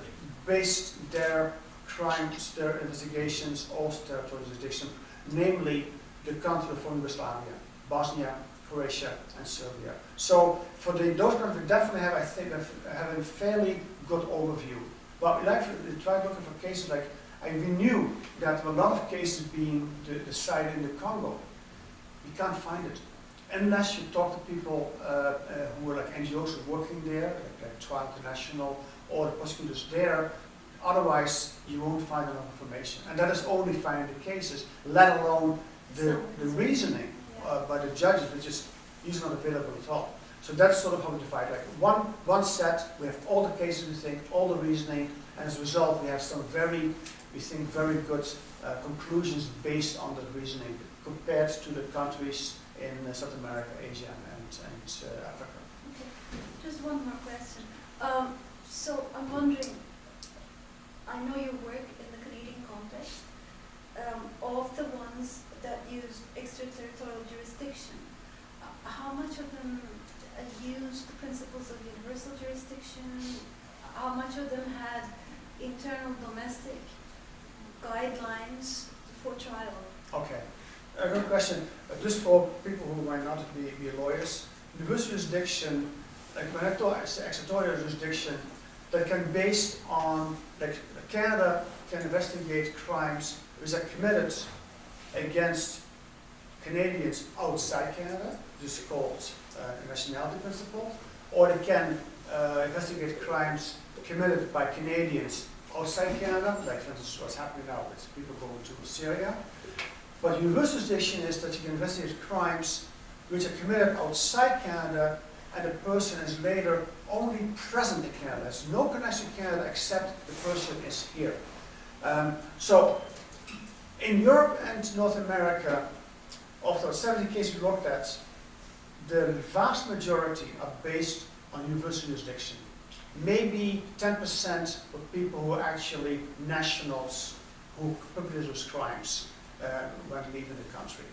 based their crimes, their investigations, also territorial jurisdiction, namely the country of former Yugoslavia, Bosnia, Croatia, and Serbia. So for those countries, we definitely have, I think, have a fairly good overview. But we tried looking for cases like, and we knew that there were a lot of cases being decided in the Congo. You can't find it unless you talk to people who were like NGOs working there, like Trial International, or the prosecutors there. Otherwise, you won't find enough information. And that is only finding the cases, let alone the reasoning by the judges, which is usually not available at all. So that's sort of how we divide. Like one set, we have all the cases, we think, all the reasoning, and as a result, we have some very good conclusions based on the reasoning compared to the countries in South America, Asia, and Africa. Okay, just one more question. So I'm wondering, I know you work in the Canadian context. Of the ones that used extraterritorial jurisdiction, how much of them used the principles of universal jurisdiction? How much of them had internal domestic guidelines for trial? Okay, a good question. Just for people who might not be lawyers, universal jurisdiction, like when I talk extraterritorial jurisdiction, that can be based on, like Canada can investigate crimes which are committed against Canadians outside Canada, this is called the nationality principle, or they can investigate crimes committed by Canadians outside Canada, like for instance what's happening now with people going to Syria. But universal jurisdiction is that you can investigate crimes which are committed outside Canada and the person is later only present in Canada. There's no connection to Canada except the person is here. So in Europe and North America, of those 70 cases we looked at, the vast majority are based on universal jurisdiction. Maybe 10% for people who are actually nationals who perpetrated those crimes when leaving the country.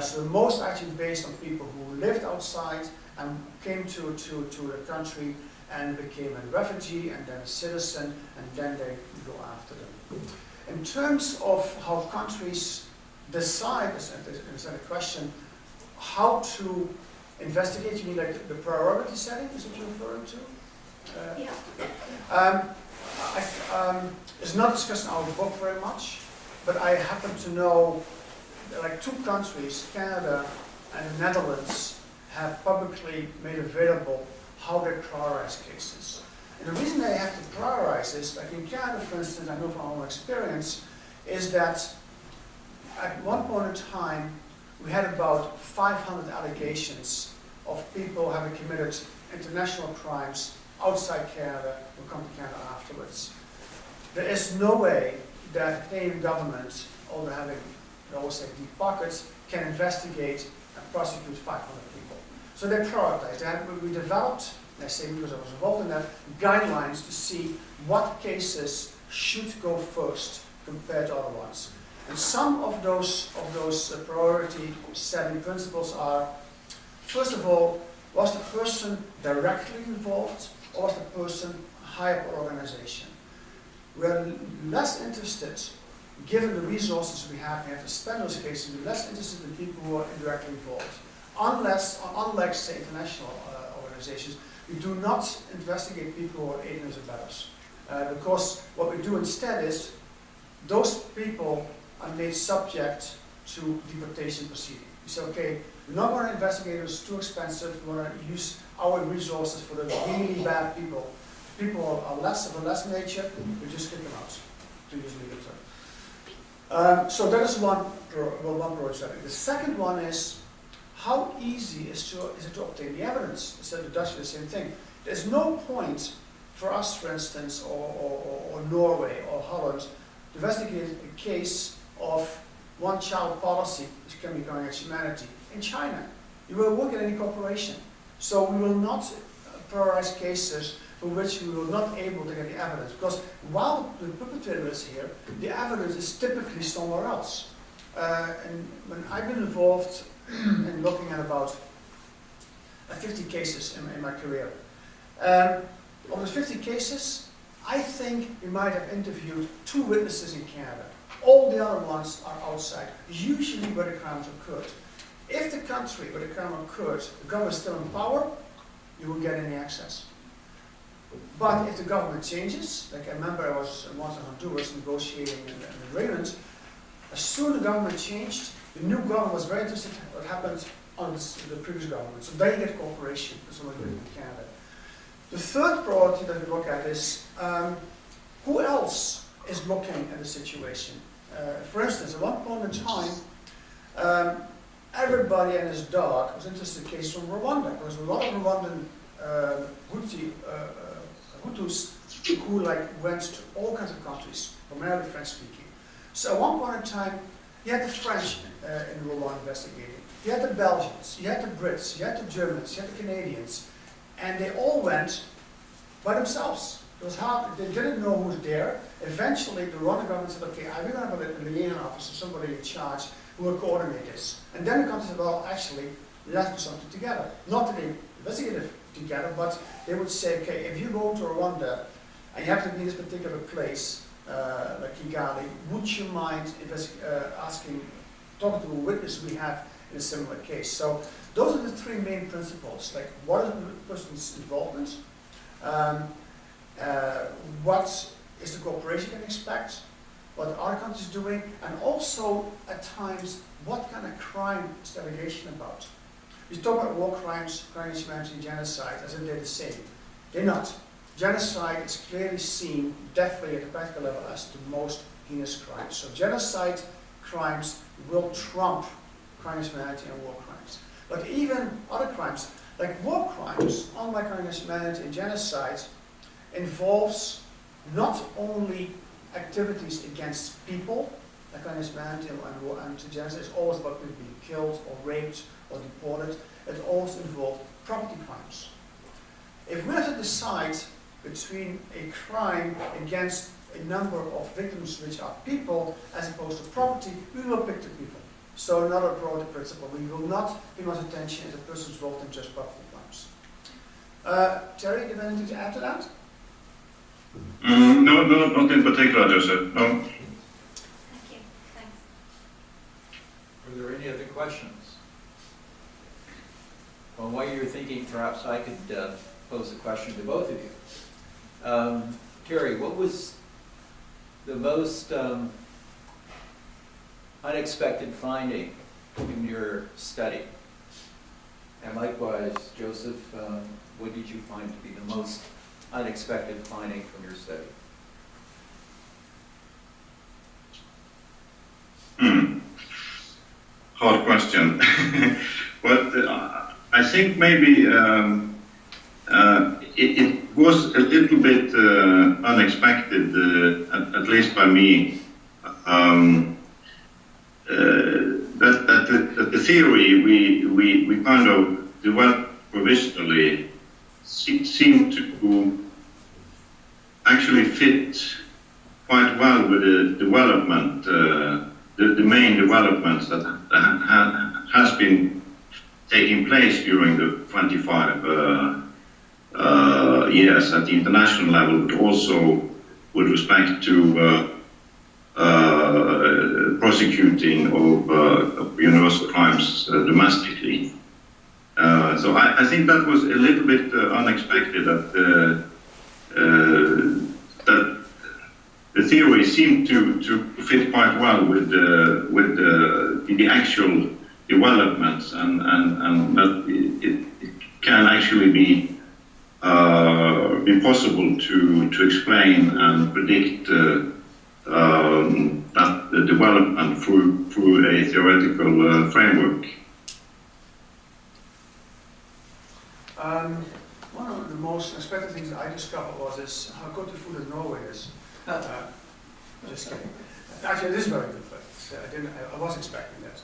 So most actually based on people who lived outside and came to the country and became a refugee and then a citizen, and then they go after them. In terms of how countries decide, is a question, how to investigate, you mean like the priority setting, is what you're referring to? It's not discussed in our book very much, but I happen to know that like 2 countries, Canada and the Netherlands, have publicly made available how they prioritize cases. And the reason they have to prioritize is, like in Canada, for instance, I know from our own experience, is that at one point in time, we had about 500 allegations of people having committed international crimes outside Canada who come to Canada afterwards. There is no way that the Canadian government, although having, I always say, deep pockets, can investigate and prosecute 500 people. So they prioritized. We developed, and I say because I was involved in that, guidelines to see what cases should go first compared to other ones. And some of those priority setting principles are, first of all, was the person directly involved or was the person high up organization? We're less interested, given the resources we have to spend those cases, we're less interested in people who are indirectly involved. Unlike, say, international organizations, we do not investigate people who are aiders and abettors. Because what we do instead is, those people are made subject to deportation proceeding. We say, okay, we're not going to investigate it, it's too expensive, we're going to use our resources for the really bad people. People are of a less nature, we just kick them out, to use legal term. So that is one approach. The second one is, how easy is it to obtain the evidence? So the Dutch do the same thing. There's no point for us, for instance, or Norway or Holland, to investigate a case of one-child policy which can be going against humanity. In China, you won't get any cooperation. So we will not prioritize cases for which we were not able to get the evidence. Because while the perpetrator is here, the evidence is typically somewhere else. And when I've been involved in looking at about 50 cases in my career, of the 50 cases, I think we might have interviewed 2 witnesses in Canada. All the other ones are outside, usually where the crimes occurred. If the country where the crime occurred, the government is still in power, you won't get any access. But if the government changes, like I remember I was once in Honduras negotiating an agreement, as soon as the government changed, the new government was very interested in what happened under the previous government. So then you get cooperation for someone in Canada. The third priority that we look at is who else is looking at the situation. For instance, at one point in time, everybody and his dog was interested in a case from Rwanda. There was a lot of Rwandan Hutus who went to all kinds of countries, primarily French-speaking. So at one point in time, you had the French in Rwanda investigating. You had the Belgians, you had the Brits, you had the Germans, you had the Canadians, and they all went by themselves. It was hard, they didn't know who was there. Eventually, the Rwanda government said, okay, we're going to have a liaison officer, somebody in charge, who will coordinate this. And then the country said, well, actually, let's do something together. Not that they investigated together, but they would say, okay, if you go to Rwanda, and you have to be in this particular place, like Kigali, would you mind talking to a witness we have in a similar case? So those are the 3 main principles, like what is the person's involvement, what is the cooperation can expect, what other countries are doing, and also at times what kind of crime is the allegation about. We talk about war crimes, crimes humanity, genocide, as if they're the same. They're not. Genocide is clearly seen, definitely at the practical level, as the most heinous crime. So genocide crimes will trump crimes humanity and war crimes. But even other crimes, like war crimes, unlike crimes humanity and genocide, involves not only activities against people, like crimes humanity and genocide is always about people being killed or raped or deported. It also involves property crimes. If we have to decide between a crime against a number of victims which are people as opposed to property, we will pick the people. So another broader principle, we will not pay much attention if the person is involved in just property crimes. Terje, do you have anything to add to that? No, not in particular, Joseph. No. Thank you. Thanks. Are there any other questions? Well, while you're thinking, perhaps I could pose a question to both of you. Terje, what was the most unexpected finding in your study? And likewise, Joseph, what did you find to be the most unexpected finding from your study? Hard question. But I think maybe it was a little bit unexpected, at least by me, that the theory we kind of developed provisionally seemed to actually fit quite well with the development, the main developments that has been taking place during the 25 years at the international level, but also with respect to prosecuting of universal crimes domestically. So I think that was a little bit unexpected that the theory seemed to fit quite well with the actual developments, and that it can actually be impossible to explain and predict that the development through a theoretical framework. One of the most unexpected things that I discovered was how good the food in Norway is. Just kidding. Actually, it is very good, but I was expecting that.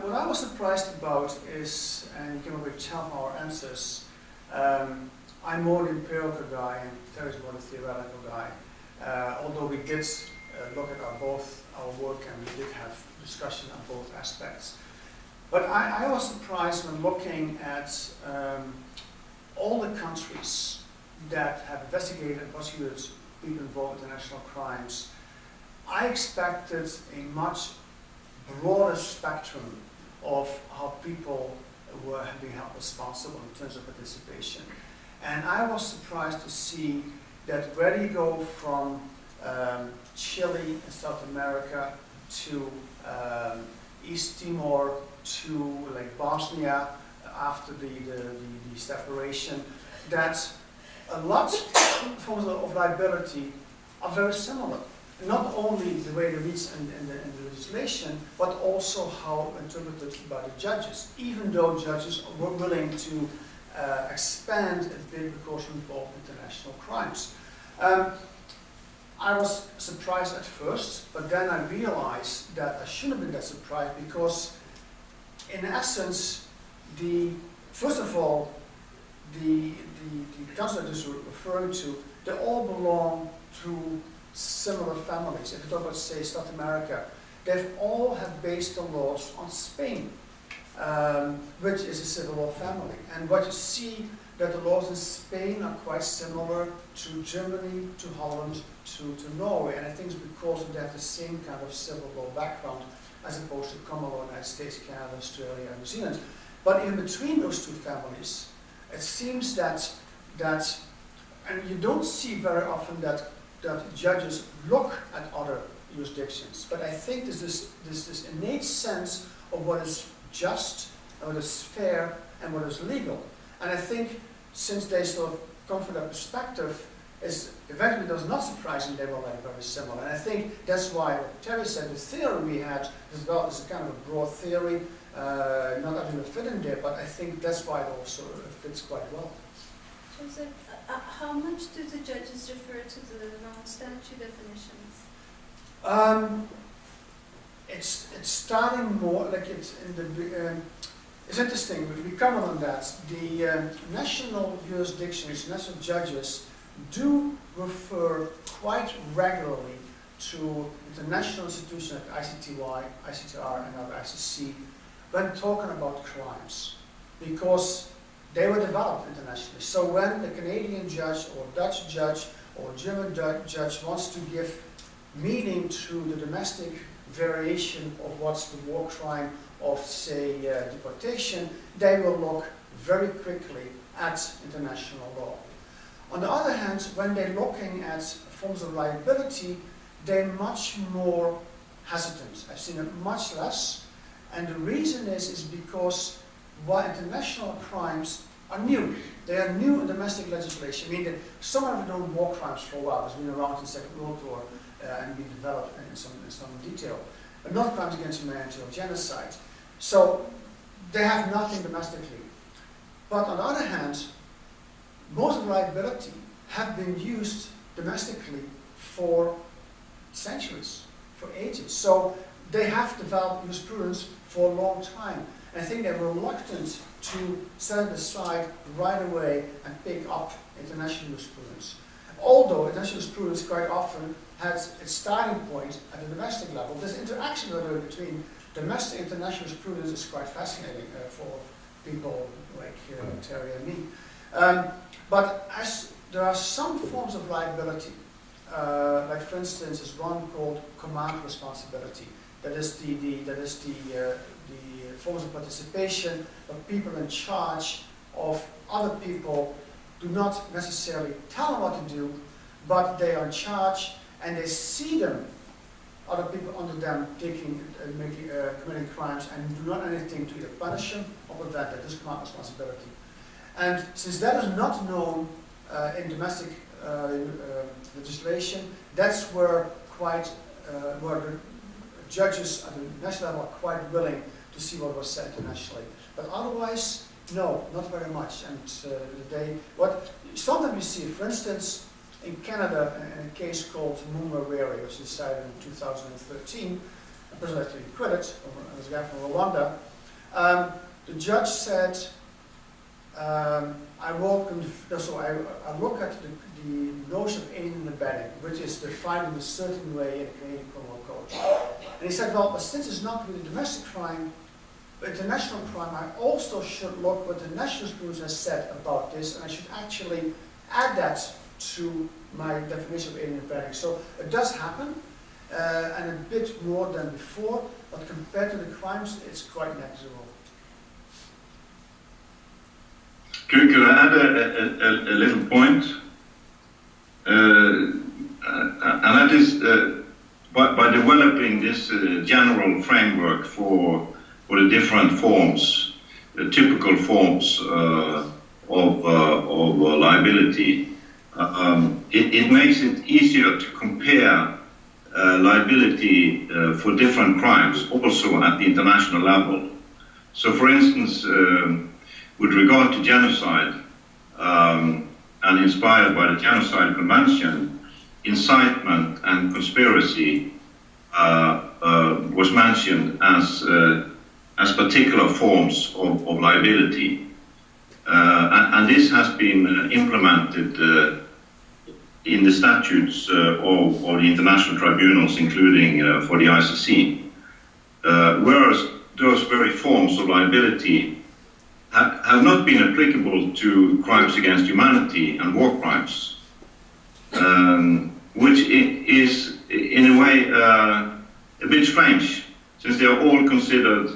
What I was surprised about is, and you can already tell from our answers, I'm more the empirical guy and Terje is more the theoretical guy. Although we did look at both our work and we did have discussion on both aspects. But I was surprised when looking at all the countries that have investigated and prosecuted people involved in international crimes. I expected a much broader spectrum of how people were being held responsible in terms of participation. And I was surprised to see that where you go from Chile in South America to East Timor to like Bosnia after the separation, that a lot of forms of liability are very similar. Not only the way they reach in the legislation, but also how interpreted by the judges, even though judges were willing to expand a bit because it involved international crimes. I was surprised at first, but then I realized that I shouldn't have been that surprised because, in essence, first of all, the countries I just referring to, they all belong to similar families. If you talk about, say, South America, they've all have based their laws on Spain, which is a civil law family. And what you see that the laws in Spain are quite similar to Germany, to Holland, to Norway. And I think it's because they have the same kind of civil law background as opposed to common law in the United States, Canada, Australia, and New Zealand. But in between those two families, it seems that and you don't see very often that that judges look at other jurisdictions, but I think there's this innate sense of what is just, and what is fair, and what is legal. And I think since they sort of come from that perspective, is eventually it was not surprising they were like very similar. And I think that's why what Terje said, the theory we had as well is a kind of a broad theory, not everything would fit in there, but I think that's why it also fits quite well. Joseph, how much do the judges refer to the non-statute definitions? It's starting more like it's in the. It's interesting. We comment on that. The national jurisdictions, national judges, do refer quite regularly to international institutions like ICTY, ICTR, and other ICC when talking about crimes, because they were developed internationally. So when the Canadian judge or Dutch judge or German judge wants to give meaning to the domestic variation of what's the war crime of, say, deportation, they will look very quickly at international law. On the other hand, when they're looking at forms of liability, they're much more hesitant. I've seen it much less, and the reason is because while international crimes are new, they are new in domestic legislation. I mean, some have known war crimes for a while. It's been around since the Second World War and been developed in some detail, but not crimes against humanity or genocide. So they have nothing domestically. But on the other hand, most of liability have been used domestically for centuries, for ages. So they have developed jurisprudence for a long time. And I think they're reluctant to set it aside right away and pick up international jurisprudence. Although international jurisprudence quite often has its starting point at the domestic level, this interaction between domestic and international jurisprudence is quite fascinating for people like Terje and me. But as there are some forms of liability, like for instance, there's one called command responsibility. That is the forms of participation of people in charge of other people do not necessarily tell them what to do, but they are in charge and they see them, other people under them, committing crimes and do not anything to either punish them or prevent that. This is command responsibility. And since that is not known in domestic legislation, that's where the judges at the national level are quite willing to see what was said internationally. But otherwise, no, not very much. And sometimes we see, for instance, in Canada, in a case called Mumaweri, which was decided in 2013, a person actually acquitted, as a guy from Rwanda. The judge said, I look at the notion of aiding and abetting, which is defined in a certain way in the Canadian criminal code. And he said, well, but since it's not really domestic crime, but international crime, I also should look what the national jurisprudence has said about this, and I should actually add that to my definition of aiding and abetting. So it does happen, and a bit more than before, but compared to the crimes, it's quite negligible. Could I add a little point? And that is, by developing this general framework for the different forms, the typical forms of liability, it makes it easier to compare liability for different crimes, also at the international level. So, for instance, with regard to genocide, and inspired by the Genocide Convention, incitement and conspiracy was mentioned as particular forms of liability. And this has been implemented in the statutes of the international tribunals, including for the ICC. Whereas those very forms of liability have not been applicable to crimes against humanity and war crimes, which is in a way a bit strange, since they are all considered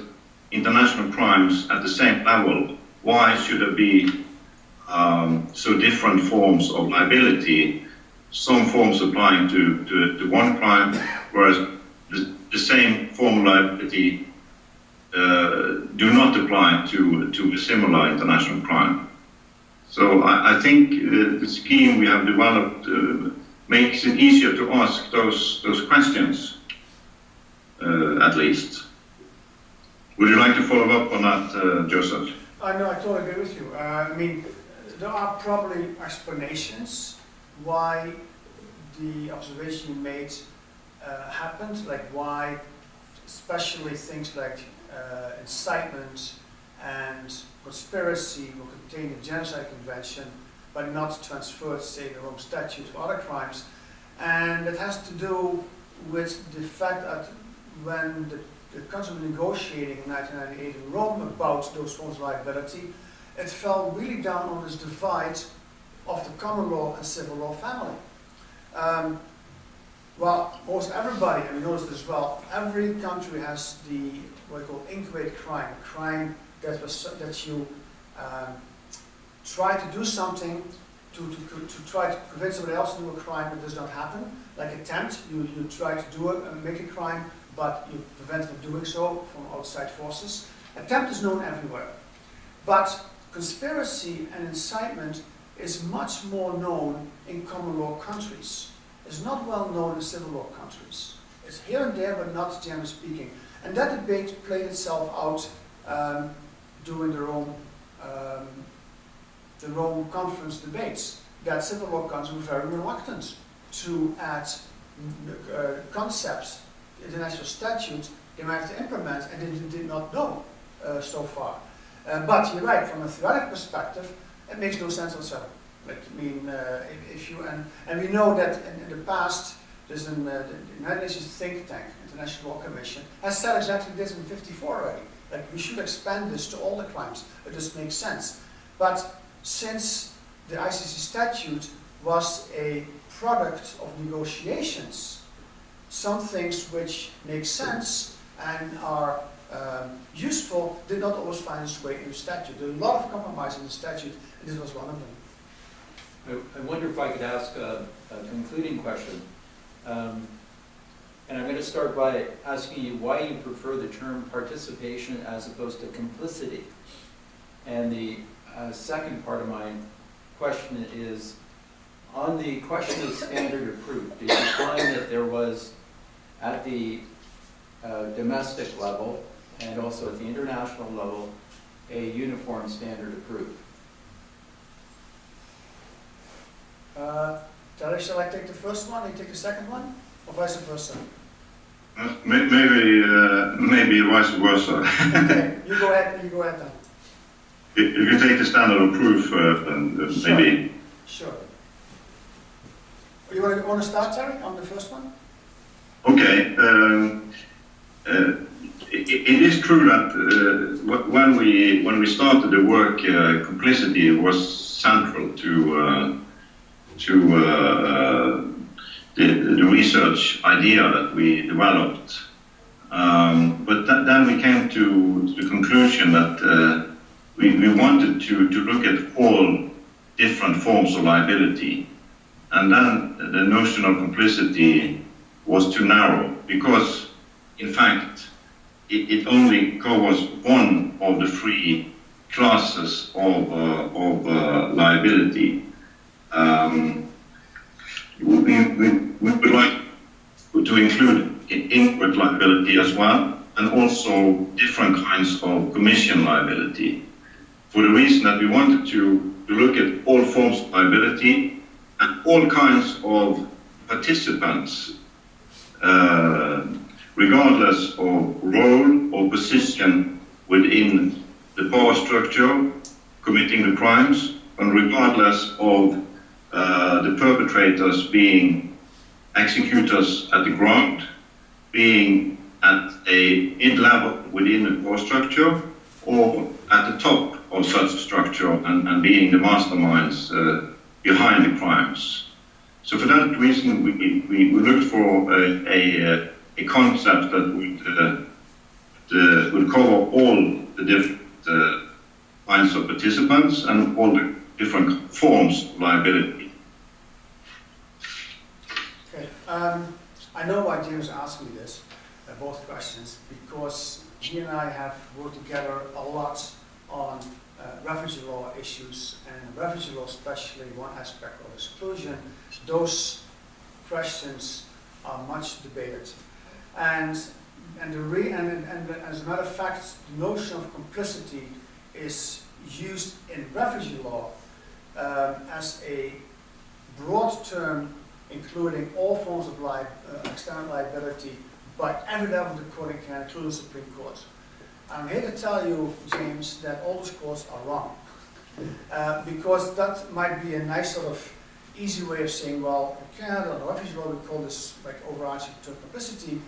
international crimes at the same level. Why should there be so different forms of liability some forms applying to one crime, whereas the same form of liability do not apply to a similar international crime. So I think the scheme we have developed makes it easier to ask those questions, at least. Would you like to follow up on that, Joseph? No, I totally agree with you. I mean, there are probably explanations why the observation you made happened, like why especially things like incitement and conspiracy were contained in the Genocide Convention but not transferred, say, the Rome Statute to other crimes. And it has to do with the fact that when the country was negotiating in 1998 in Rome about those forms of liability, it fell really down on this divide of the common law and civil law family. Well, most everybody, and we noticed as well, every country has the what we call inchoate crime, a crime that you try to do something to try to prevent somebody else to do a crime that does not happen. Like attempt, you try to do it and make a crime, but you prevent from doing so from outside forces. Attempt is known everywhere. But conspiracy and incitement is much more known in common law countries. It's not well known in civil law countries. It's here and there, but not generally speaking. And that debate played itself out during the Rome Conference debates, that civil law countries were very reluctant to add concepts, international statutes they might have to implement, and they did not know so far. But you're right, from a theoretic perspective, it makes no sense whatsoever. Like, I mean, if you and we know that in the past, there's the United Nations think tank, International Law Commission, has said exactly this in '54 already. Like, we should expand this to all the crimes. It just makes sense. But since the ICC statute was a product of negotiations, some things which make sense and are useful did not always find its way in the statute. There are a lot of compromise in the statute, and this was one of them. I wonder if I could ask a concluding question. And I'm going to start by asking you why you prefer the term participation as opposed to complicity. And the second part of my question is, on the question of standard of proof, did you find that there was, at the domestic level and also at the international level, a uniform standard of proof? Terje, shall I take the first one, you take the second one, or vice versa? Maybe vice versa. Okay, you go ahead then. If you take the standard of proof, Sure. maybe. Sure. You want to start, Terje, on the first one? Okay. It is true that when we started the work, complicity was central to the research idea that we developed. But then we came to the conclusion that we wanted to look at all different forms of liability. And then the notion of complicity was too narrow, because in fact it only covers one of the three classes of liability. We would like to include inward liability as well, and also different kinds of commission liability, for the reason that we wanted to look at all forms of liability and all kinds of participants, regardless of role or position within the power structure committing the crimes, and regardless of the perpetrators being executors at the ground, being at a mid-level within the power structure, or at the top of such a structure and being the masterminds behind the crimes. So for that reason, we looked for a concept that would cover all the different kinds of participants and all the different forms of liability. I know why James asked me this, both questions, because he and I have worked together a lot on refugee law issues, and refugee law especially, one aspect of exclusion. Those questions are much debated. And as a matter of fact, the notion of complicity is used in refugee law as a broad term including all forms of external liability by every level of the court can, including the Supreme Court. I'm here to tell you, James, that all those courts are wrong. Because that might be a nice sort of easy way of saying, well, in Canada, in refugee law, we call this like overarching term complicity.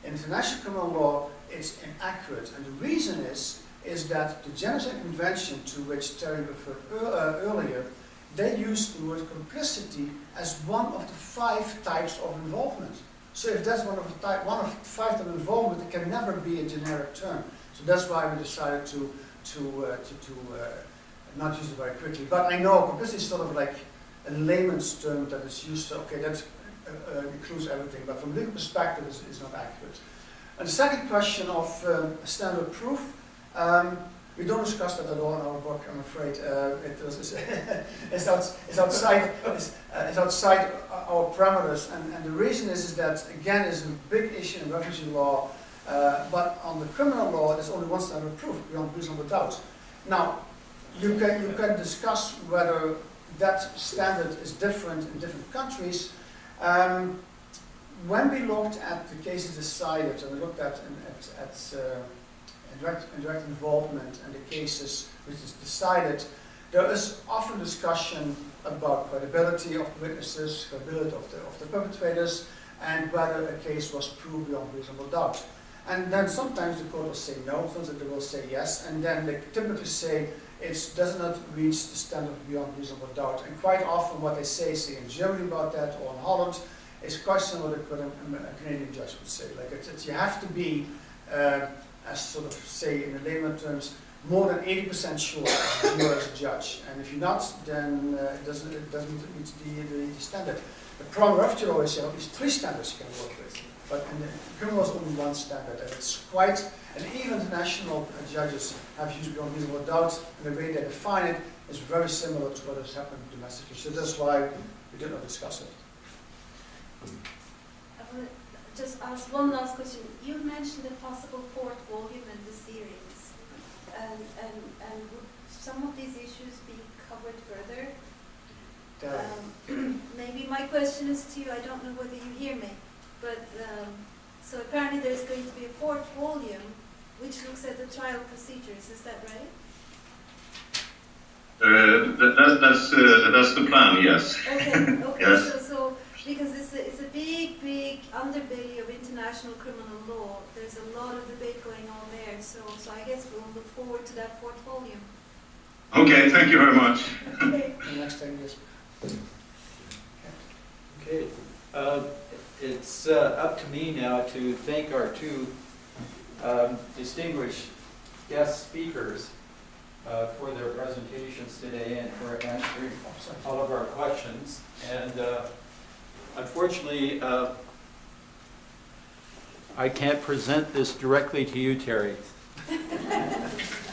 In international criminal law, it's inaccurate. And the reason is that the Genocide Convention, to which Terje referred earlier, they use the word complicity as one of the 5 types of involvement. So if that's one of 5 types of involvement, it can never be a generic term. So that's why we decided to not use it very quickly. But I know complicity is sort of like a layman's term that is used. Okay, that includes everything. But from a legal perspective, it's not accurate. And the second question of standard proof. We don't discuss that at all in our book, I'm afraid. It's outside our parameters, and the reason is that, again, it's a big issue in refugee law, but on the criminal law, there's only one standard of proof, beyond reasonable doubt. Now, you can discuss whether that standard is different in different countries. When we looked at the cases decided, and we looked at direct involvement and the cases which is decided, there is often discussion about credibility of witnesses, credibility of the perpetrators, and whether a case was proved beyond reasonable doubt. And then sometimes the court will say no, sometimes they will say yes, and then they typically say it does not reach the standard beyond reasonable doubt. And quite often what they say in Germany about that, or in Holland, is quite similar to what a Canadian judge would say. Like you have to be as sort of say in the layman terms, more than 80% sure you are as a judge. And if you're not, then it doesn't meet the standard. The problem with refugee law is at least 3 standards you can work with. But in the criminal law is only 1 standard. And it's quite, and even international judges have used beyond reasonable doubt, and the way they define it is very similar to what has happened domestically. So that's why we did not discuss it. Just ask one last question. You mentioned a possible 4th volume in the series, and would some of these issues be covered further? Maybe my question is to you. I don't know whether you hear me, but so apparently there's going to be a 4th volume, which looks at the trial procedures. Is that right? That's the plan. Yes. Okay. Yes. So because it's a big underbelly of international criminal law. There's a lot of debate going on there. So I guess we'll look forward to that 4th volume. Okay, thank you very much. Okay. The next thing is. Okay, it's up to me now to thank our 2 distinguished guest speakers for their presentations today and for answering all of our questions. And unfortunately, I can't present this directly to you, Terje.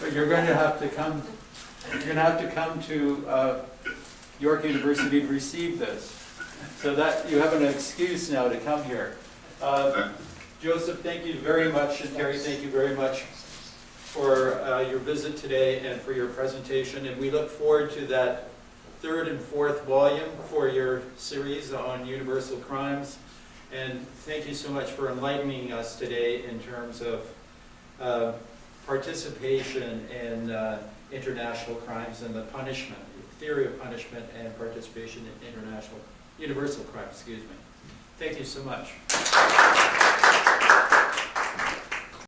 But you're going to have to come. You're going to have to come to York University to receive this, so that you have an excuse now to come here. Joseph, thank you very much, and Terje, thank you very much for your visit today and for your presentation. And we look forward to that 3rd and 4th volume for your series on universal crimes. And thank you so much for enlightening us today in terms of participation in international crimes and the punishment, the theory of punishment and participation in universal crime, excuse me. Thank you so much.